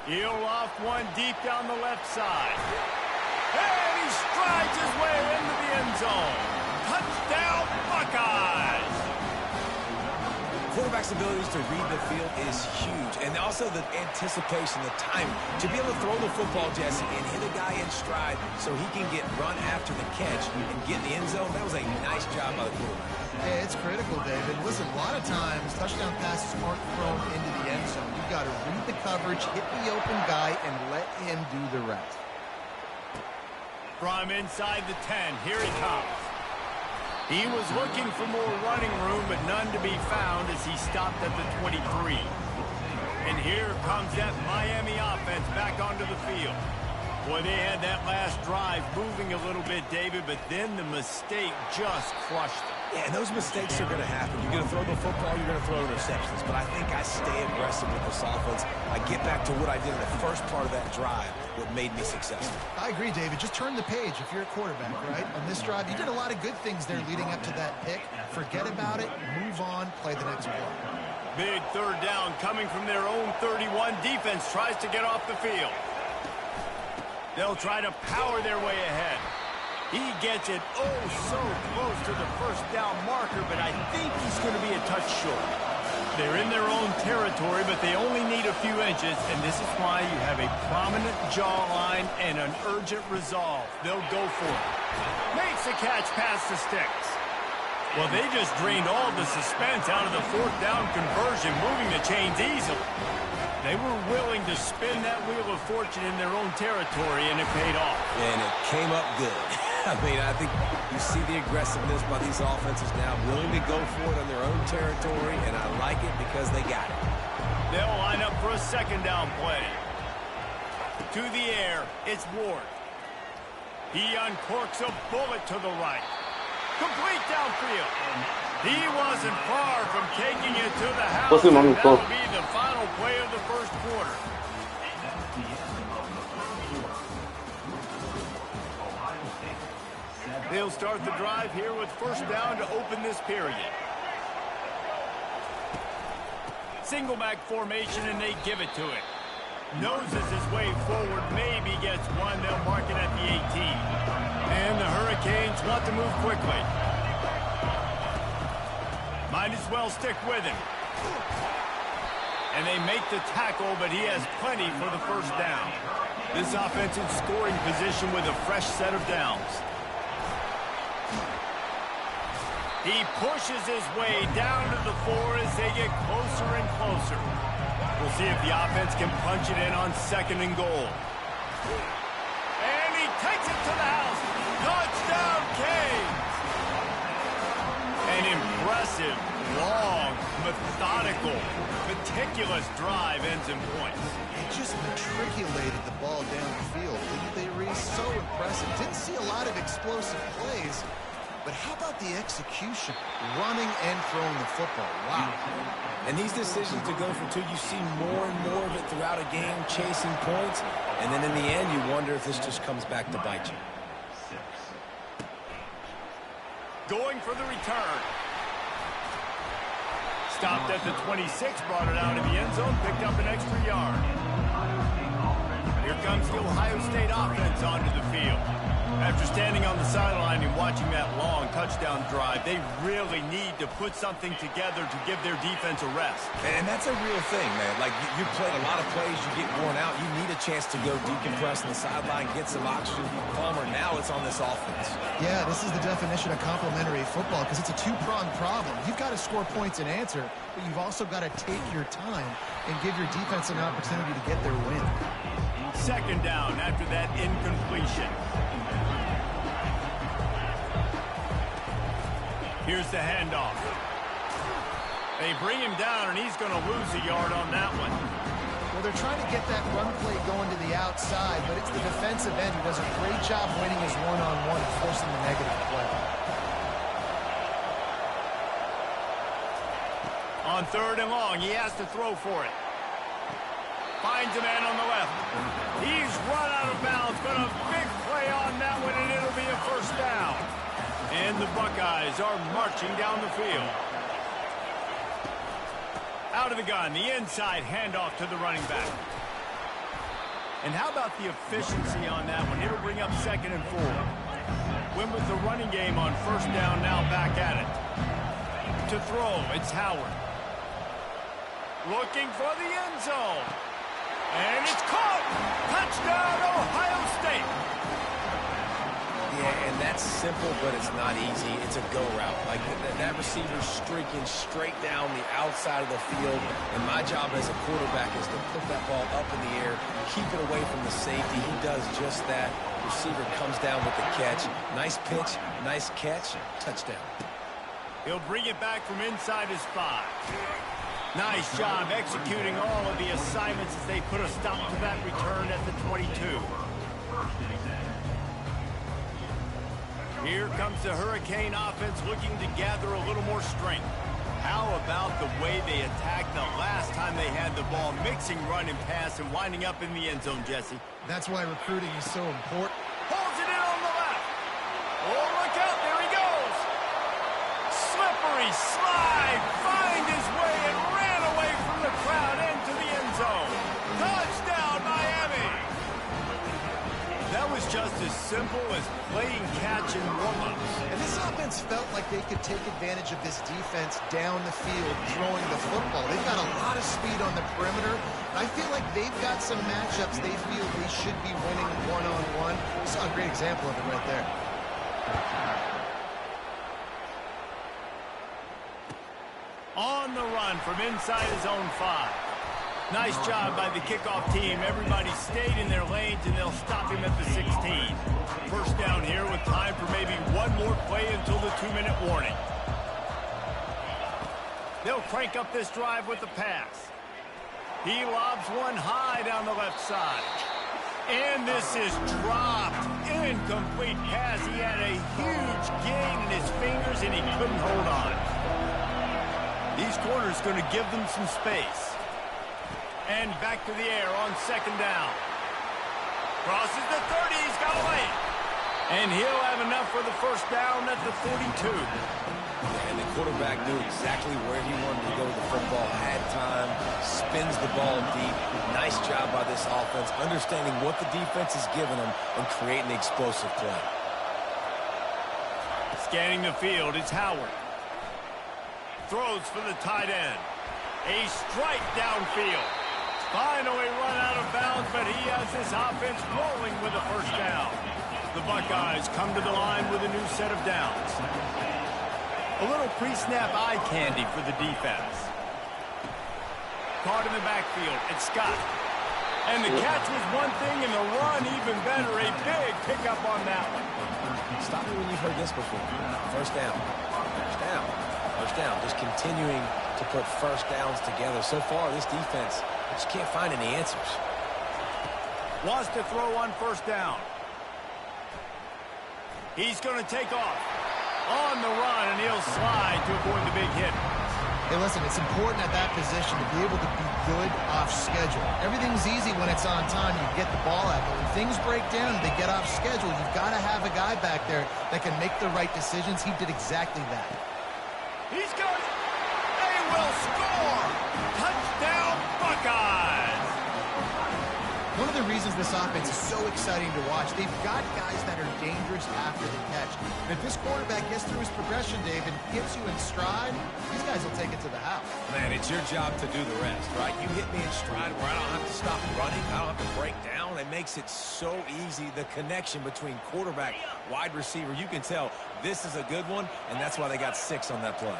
He'll loft one deep down the left side. And he strides his way into the end zone. Touchdown, Buckeyes! Quarterback's abilities to read the field is huge, and also the anticipation, the timing. To be able to throw the football, Jesse, and hit a guy in stride so he can get run after the catch and get in the end zone, that was a nice job by the quarterback. Yeah, it's critical, David. Listen, a lot of times, touchdown passes aren't thrown into the end zone. You've got to read the coverage, hit the open guy, and let him do the rest. From inside the 10, here he comes. He was looking for more running room, but none to be found as he stopped at the 23. And here comes that Miami offense back onto the field. Boy, they had that last drive moving a little bit, David, but then the mistake just crushed them. Yeah, and those mistakes are going to happen. You're going to throw the football, you're going to throw interceptions. But I think I stay aggressive with this offense. I get back to what I did in the first part of that drive, what made me successful. I agree, David. Just turn the page if you're a quarterback, right? On this drive, you did a lot of good things there leading up to that pick. Forget about it, move on, play the next play. Big third down coming from their own 31. Defense tries to get off the field. They'll try to power their way ahead. He gets it oh so close to the first down marker, but I think he's going to be a touch short. They're in their own territory, but they only need a few inches, and this is why you have a prominent jawline and an urgent resolve. They'll go for it. Makes the catch past the sticks. Well, they just drained all the suspense out of the fourth down conversion, moving the chains easily. They were willing to spin that wheel of fortune in their own territory, and it paid off. And it came up good. I mean, I think you see the aggressiveness by these offenses now, willing to go for it on their own territory, and I like it because they got it. They'll line up for a second down play. To the air, it's Ward. He uncorks a bullet to the right. Complete downfield. He wasn't far from taking it to the house, and that'll be the final play of the first quarter. They'll start the drive here with first down to open this period. Single back formation, and they give it to him. Noses his way forward, maybe gets one. They'll mark it at the 18. And the Hurricanes want to move quickly. Might as well stick with him. And they make the tackle, but he has plenty for the first down. This offense in scoring position with a fresh set of downs. He pushes his way down to the 4 as they get closer and closer. We'll see if the offense can punch it in on second and goal. And he takes it to the house. Touchdown, Canes! An impressive, long, methodical, meticulous drive ends in points. They just matriculated the ball down the field, didn't they, Reese? So impressive. Didn't see a lot of explosive plays, but how about the execution? Running and throwing the football. Wow. And these decisions to go for two, you see more and more of it throughout a game, chasing points, and then in the end, you wonder if this just comes back to bite you. Going for the return. Stopped at the 26, brought it out of the end zone, picked up an extra yard. Here comes the Ohio State offense onto the field. After standing on the sideline and watching that long touchdown drive, they really need to put something together to give their defense a rest. And that's a real thing, man. Like, you played a lot of plays, you get worn out, you need a chance to go decompress on the sideline, get some oxygen. Palmer, now it's on this offense. Yeah, this is the definition of complementary football because it's a two-pronged problem. You've got to score points and answer, but you've also got to take your time and give your defense an opportunity to get their win. Second down after that incompletion. Here's the handoff. They bring him down, and he's going to lose a yard on that one. Well, they're trying to get that run play going to the outside, but it's the defensive end who does a great job winning his one-on-one and forcing the negative play. On third and long, he has to throw for it. Finds a man on the left. He's run out of bounds, but a big play on that one, and it'll be a first down. And the Buckeyes are marching down the field. Out of the gun, the inside handoff to the running back. And how about the efficiency on that one? It'll bring up 2nd and 4. Win with the running game on 1st down, now back at it. To throw, it's Howard. Looking for the end zone. And it's caught! Touchdown, Ohio State! Yeah, and that's simple, but it's not easy. It's a go route. Like, that receiver's streaking straight down the outside of the field, and my job as a quarterback is to put that ball up in the air, keep it away from the safety. He does just that. Receiver comes down with the catch. Nice pitch, nice catch, touchdown. He'll bring it back from inside his 5. Nice job executing all of the assignments as they put a stop to that return at the 22. Here comes the Hurricane offense looking to gather a little more strength. How about the way they attacked the last time they had the ball, mixing run and pass and winding up in the end zone, Jesse? That's why recruiting is so important. Pulls it in on the left. Oh, look out, there he goes. Slippery slide, find his way and ran away from the crowd into the end zone. Touchdown, Miami. That was just as simple as playing catch and warm-ups. And this offense felt like they could take advantage of this defense down the field, throwing the football. They've got a lot of speed on the perimeter. I feel like they've got some matchups they feel they should be winning one-on-one. We saw a great example of it right there. On the run from inside his own 5. Nice job by the kickoff team. Everybody stayed in their lanes, and they'll stop him at the 16. 1st down here with time for maybe one more play until the 2-minute warning. They'll crank up this drive with the pass. He lobs one high down the left side. And this is dropped. Incomplete pass. He had a huge gain in his fingers, and he couldn't hold on. These corners going to give them some space. And back to the air on 2nd down. Crosses the 30, he's got away. And he'll have enough for the 1st down at the 42. And the quarterback knew exactly where he wanted to go with the football, had time, spins the ball deep. Nice job by this offense, understanding what the defense is giving them and creating the explosive play. Scanning the field, it's Howard. Throws for the tight end. A strike downfield. Finally run out of bounds, but he has his offense rolling with a 1st down. The Buckeyes come to the line with a new set of downs. A little pre-snap eye candy for the defense. Caught in the backfield, it's Scott. And the catch was one thing, and the run even better. A big pickup on that one. Stop me when you've heard this before. 1st down. 1st down. 1st down. Just continuing to put 1st downs together. So far, this defense just can't find any answers. Wants to throw on 1st down. He's going to take off. On the run, and he'll slide to avoid the big hit. Hey, listen, it's important at that position to be able to be good off schedule. Everything's easy when it's on time. You get the ball out. But when things break down and they get off schedule, you've got to have a guy back there that can make the right decisions. He did exactly that. He's got it. They will score. Touchdown, Buckeyes. One of the reasons this offense is so exciting to watch, they've got guys that are dangerous after the catch. And if this quarterback gets through his progression, Dave, and gets you in stride, these guys will take it to the house. Man, it's your job to do the rest, right? You hit me in stride where I don't have to stop running, I don't have to break down. It makes it so easy, the connection between quarterback, wide receiver. You can tell this is a good one, and that's why they got 6 on that play.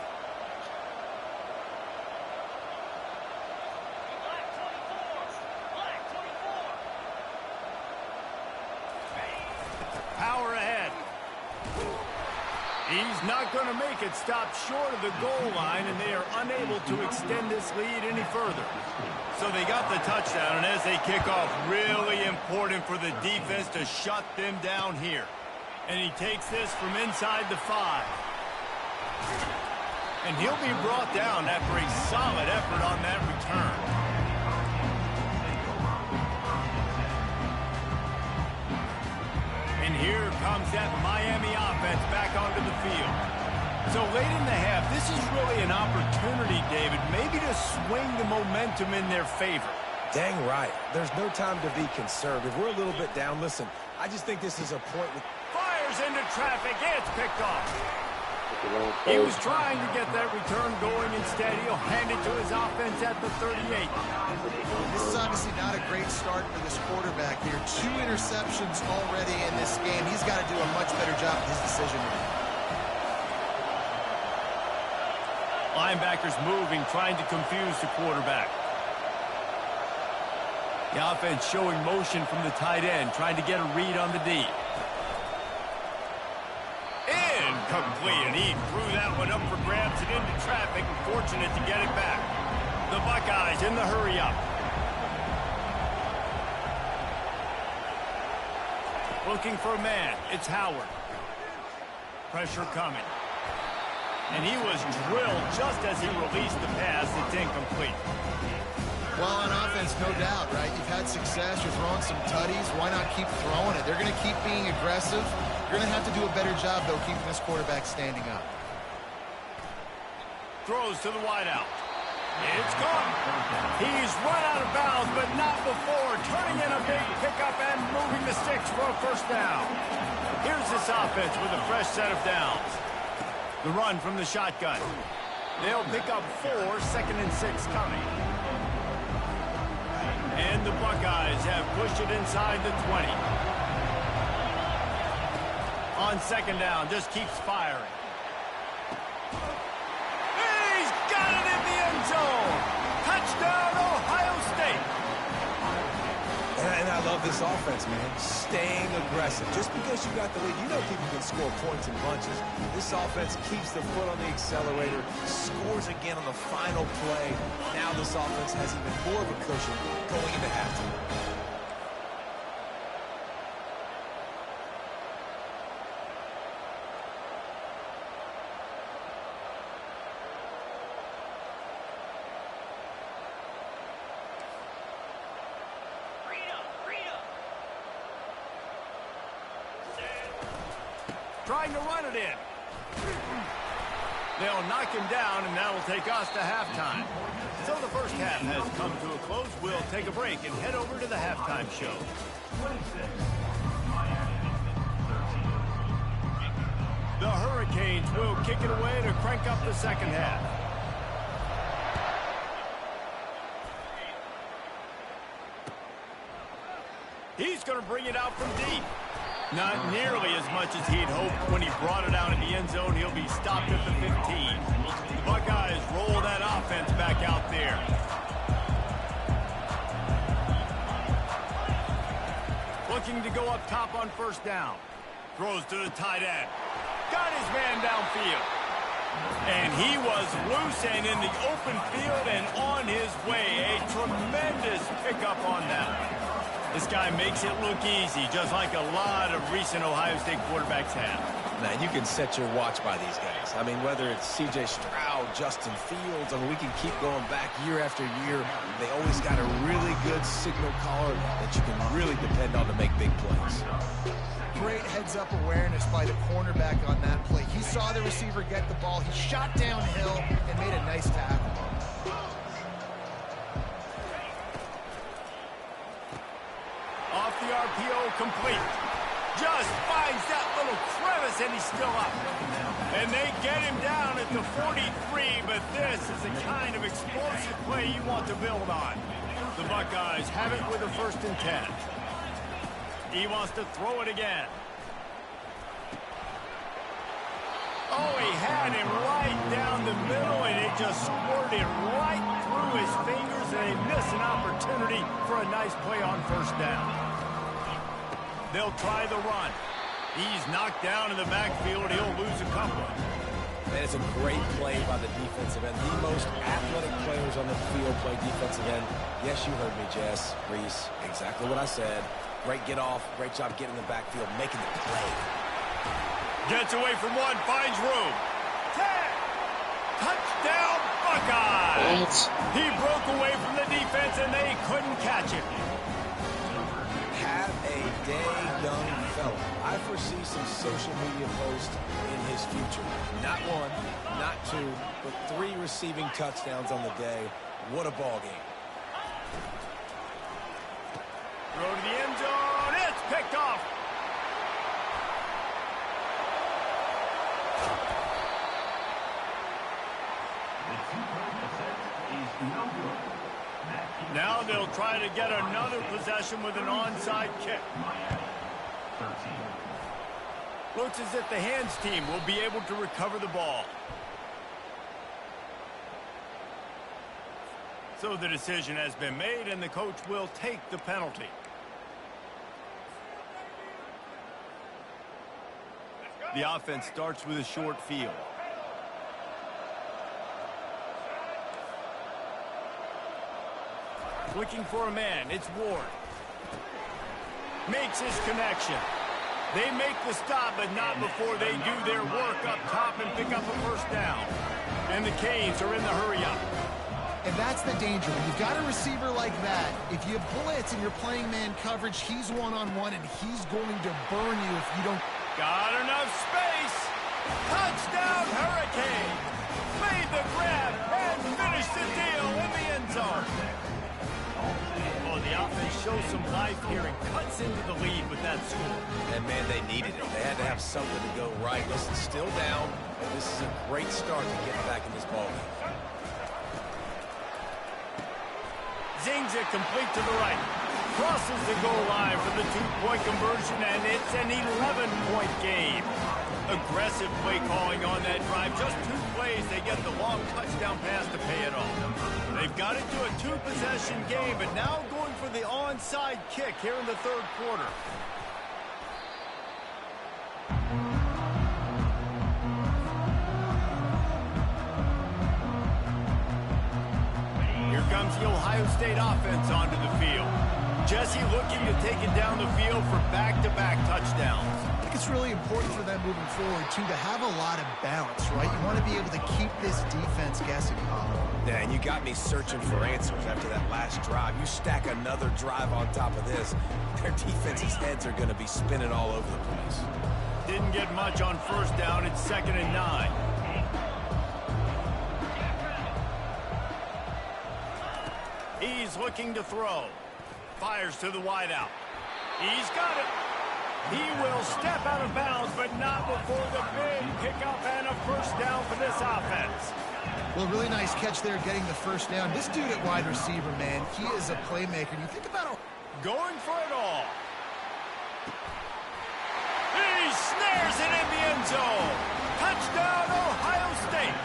Power ahead. He's not going to make it, stop short of the goal line, and they are unable to extend this lead any further. So they got the touchdown, and as they kick off, really important for the defense to shut them down here. And he takes this from inside the 5. And he'll be brought down after a solid effort on that return. And here comes that Miami offense back onto the field. So late in the half, this is really an opportunity, David, maybe to swing the momentum in their favor. Dang right. There's no time to be conservative. We're a little bit down. Listen, I just think this is a point with... Fires into traffic. It's picked off. He was trying to get that return going. Instead, he'll hand it to his offense at the 38. This is obviously not a great start for this quarterback here. 2 interceptions already in this game. He's got to do a much better job with his decision-making. Linebackers moving, trying to confuse the quarterback. The offense showing motion from the tight end, trying to get a read on the D. Incomplete, and he threw that one up for grabs and into traffic. Fortunate to get it back. The Buckeyes in the hurry up. Looking for a man. It's Howard. Pressure coming. And he was drilled just as he released the pass. It's incomplete. Well, on offense, no doubt, right? You've had success. You're throwing some tutties. Why not keep throwing it? They're going to keep being aggressive. You're going to have to do a better job, though, keeping this quarterback standing up. Throws to the wideout. It's gone. He's run out of bounds, but not before. Turning in a big pickup and moving the sticks for a first down. Here's this offense with a fresh set of downs. The run from the shotgun. They'll pick up 4, 2nd and 6 coming. And the Buckeyes have pushed it inside the 20. On 2nd down, just keeps firing. He's got it in the end zone. Touchdown, Ohio State. And I love this offense, man. Staying aggressive. Just because you got the lead, you know people can score points in bunches. This offense keeps the foot on the accelerator, scores again on the final play. Now this offense has even more of a cushion going into halftime. Trying to run it in. They'll knock him down, and that'll take us to halftime. So the first half has come to a close. We'll take a break and head over to the halftime show. 26, Miami, 13. The Hurricanes will kick it away to crank up the second half. He's going to bring it out from deep. Not nearly as much as he'd hoped when he brought it out in the end zone. He'll be stopped at the 15. The Buckeyes roll that offense back out there. Looking to go up top on first down. Throws to the tight end. Got his man downfield. And he was loose and in the open field and on his way. A tremendous pickup on that one. This guy makes it look easy, just like a lot of recent Ohio State quarterbacks have. Man, you can set your watch by these guys. I mean, whether it's C.J. Stroud, Justin Fields, I mean, we can keep going back year after year. They always got a really good signal caller that you can really depend on to make big plays. Great heads-up awareness by the cornerback on that play. He saw the receiver get the ball. He shot downhill and made a nice tackle. Off the RPO, complete. Just finds that little crevice, and he's still up. And they get him down at the 43, but this is the kind of explosive play you want to build on. The Buckeyes have it with a 1st and 10. He wants to throw it again. Oh, he had him right down the middle, and it just squirted right through his fingers, and they miss an opportunity for a nice play on first down. They'll try the run. He's knocked down in the backfield. He'll lose a couple. Man, it's a great play by the defensive end. The most athletic players on the field play defensive end. Yes, you heard me, Jess, Reese. Exactly what I said. Great get off. Great job getting in the backfield, making the play. Gets away from one, finds room. 10. Touchdown, Buckeyes. He broke away from the defense, and they couldn't catch him. Have a day, young fella. I foresee some social media posts in his future. Not one, not two, but 3 receiving touchdowns on the day. What a ball game. Throw to the end zone. It's picked off. The 2-point attempt is no good. Now they'll try to get another possession with an onside kick. Miami, 13. Looks as if the hands team will be able to recover the ball. So the decision has been made, and the coach will take the penalty. The offense starts with a short field. Looking for a man, it's Ward. Makes his connection. They make the stop, but not before they do their work up top and pick up a first down. And the Canes are in the hurry-up. And that's the danger. When you've got a receiver like that, if you blitz and you're playing man coverage, he's one-on-one, and he's going to burn you if you don't. Got enough space. Touchdown, Hurricane. Made the grab and finished the deal in the end zone. Oh, the offense shows some life here and cuts into the lead with that score. And, man, they needed it. They had to have something to go right. Listen, still down, but this is a great start to get back in this ballgame. Zings it complete to the right. Crosses the goal line for the 2-point conversion, and it's an 11-point game. Aggressive play calling on that drive. Just 2 plays, they get the long touchdown pass to pay it off. They've got it to a 2-possession game, but now going for the onside kick here in the 3rd quarter. Here comes the Ohio State offense onto the field. Jesse looking to take it down the field for back-to-back touchdowns. I think it's really important for them moving forward, too, to have a lot of balance, right? You want to be able to keep this defense guessing, Hollow. Yeah, and you got me searching for answers after that last drive. You stack another drive on top of this, their defense's heads are going to be spinning all over the place. Didn't get much on first down. It's 2nd and 9. He's looking to throw. Fires to the wideout. He's got it. He will step out of bounds, but not before the big pickup and a first down for this offense. Well, really nice catch there getting the first down. This dude at wide receiver, man, he is a playmaker. You think about it. Going for it all. He snares it in the end zone. Touchdown, Ohio State.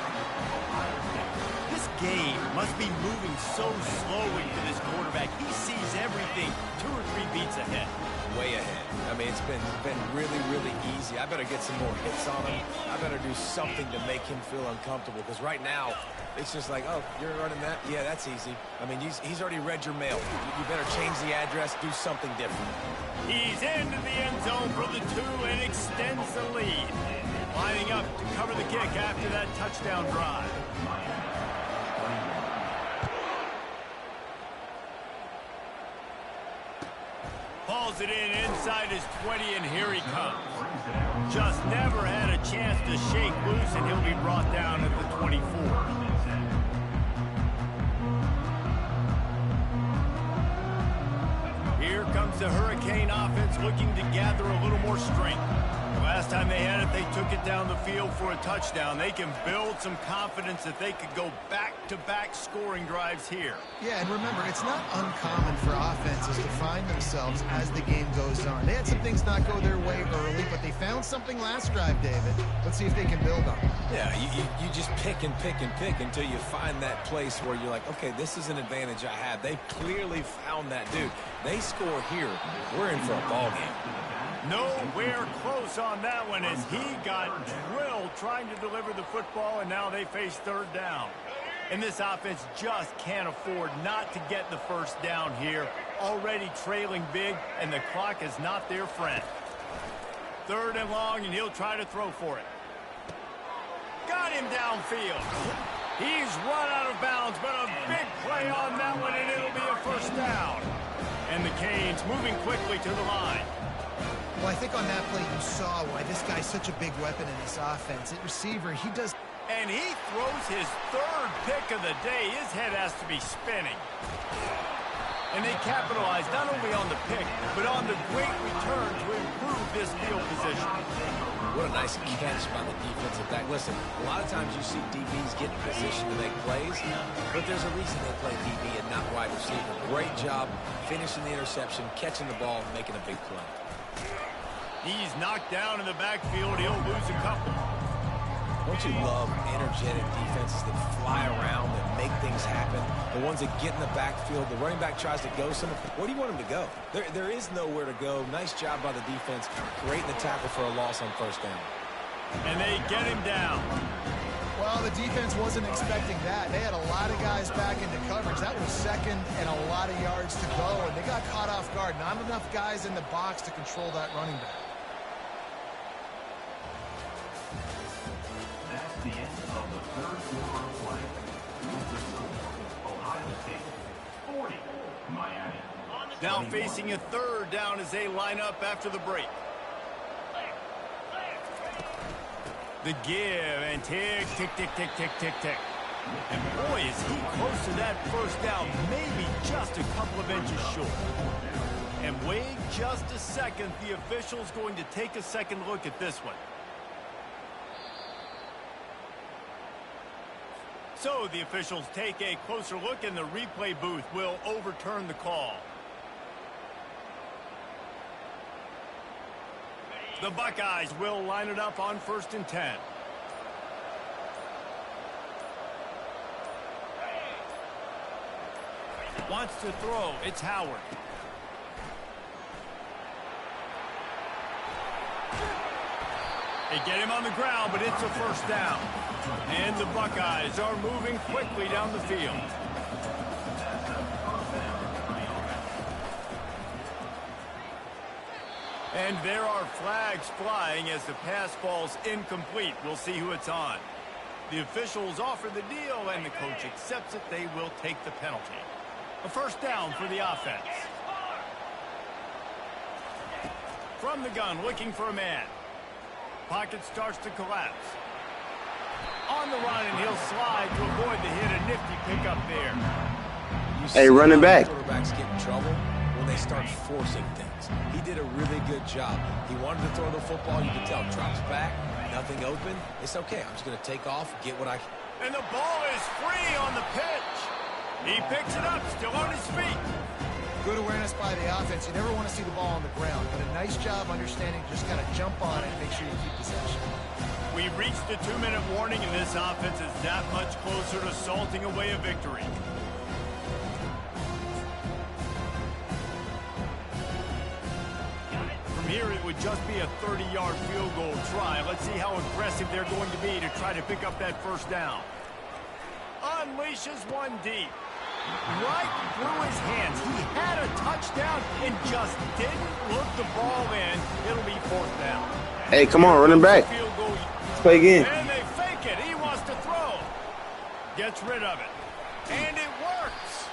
This game must be moving so slowly for this quarterback. He sees everything 2 or 3 beats ahead. Way ahead. I mean, it's been really, really easy. I better get some more hits on him. I better do something to make him feel uncomfortable, because right now, it's just like, oh, you're running that? Yeah, that's easy. I mean, he's already read your mail. You better change the address, do something different. He's into the end zone for the 2 and extends the lead. Lining up to cover the kick after that touchdown drive. Hauls it in inside his 20, and here he comes. Just never had a chance to shake loose, and he'll be brought down at the 24. Here comes the Hurricane offense looking to gather a little more strength. Last time they had it, they took it down the field for a touchdown. They can build some confidence that they could go back-to-back scoring drives here. Yeah, and remember, it's not uncommon for offenses to find themselves as the game goes on. They had some things not go their way early, but they found something last drive, David. Let's see if they can build on it. Yeah, you just pick and pick and pick until you find that place where you're like, okay, this is an advantage I have. They clearly found that. Dude, they score here, we're in for a ball game. Nowhere close on that one as he got drilled trying to deliver the football, and now they face 3rd down. And this offense just can't afford not to get the first down here. Already trailing big, and the clock is not their friend. 3rd and long, and he'll try to throw for it. Got him downfield. He's run out of bounds, but a big play on that one, and it'll be a first down. And the Canes moving quickly to the line. Well, I think on that play you saw why this guy's such a big weapon in this offense. At receiver, he does... And he throws his third pick of the day. His head has to be spinning. And they capitalize not only on the pick, but on the great return to improve this field position. What a nice catch by the defensive back. Listen, a lot of times you see DBs get in position to make plays, but there's a reason they play DB and not wide receiver. Great job finishing the interception, catching the ball, and making a big play. He's knocked down in the backfield. He'll lose a couple. Don't you love energetic defenses that fly around and make things happen? The ones that get in the backfield, the running back tries to go somewhere. Where do you want him to go? There is nowhere to go. Nice job by the defense. Great in the tackle for a loss on first down. And they get him down. Well, the defense wasn't expecting that. They had a lot of guys back into coverage. That was second and a lot of yards to go, and they got caught off guard. Not enough guys in the box to control that running back. That's the end of the third quarter of play. The score, Ohio State 40, Miami. Now facing a third down as they line up after the break. The give and tick, tick, tick, tick, tick, tick, tick. And boy, is he close to that first down, maybe just a couple of inches short. And wait just a second, the official's going to take a second look at this one. So the officials take a closer look and the replay booth will overturn the call. The Buckeyes will line it up on 1st and 10. Wants to throw. It's Howard. They get him on the ground, but it's a first down. And the Buckeyes are moving quickly down the field. And there are flags flying as the pass falls incomplete. We'll see who it's on. The officials offer the deal, and the coach accepts it. They will take the penalty. A first down for the offense. From the gun, looking for a man. Pocket starts to collapse. On the run, and he'll slide to avoid the hit. A nifty pickup there. Hey, running back. Quarterbacks get in trouble when they start forcing things. He did a really good job. He wanted to throw the football. You can tell. Drops back, nothing open. It's okay. I'm just going to take off, get what I can. And the ball is free on the pitch. He picks it up, still on his feet. Good awareness by the offense. You never want to see the ball on the ground, but a nice job understanding just kind of jump on it and make sure you keep possession. We've reached the 2-minute warning, and this offense is that much closer to salting away a victory. From here, it would just be a 30-yard field goal try. Let's see how aggressive they're going to be to try to pick up that first down. Unleashes one deep. Right through his hands. He had a touchdown and just didn't look the ball in. It'll be 4th down. Hey, come on, running back. Field goal. Let's play again. And they fake it. He wants to throw. Gets rid of it. And it works.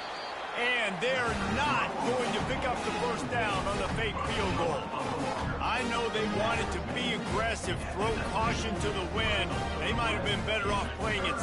And they're not going to pick up the first down on the fake field goal. I know they wanted to be aggressive, throw caution to the wind. They might have been better off playing it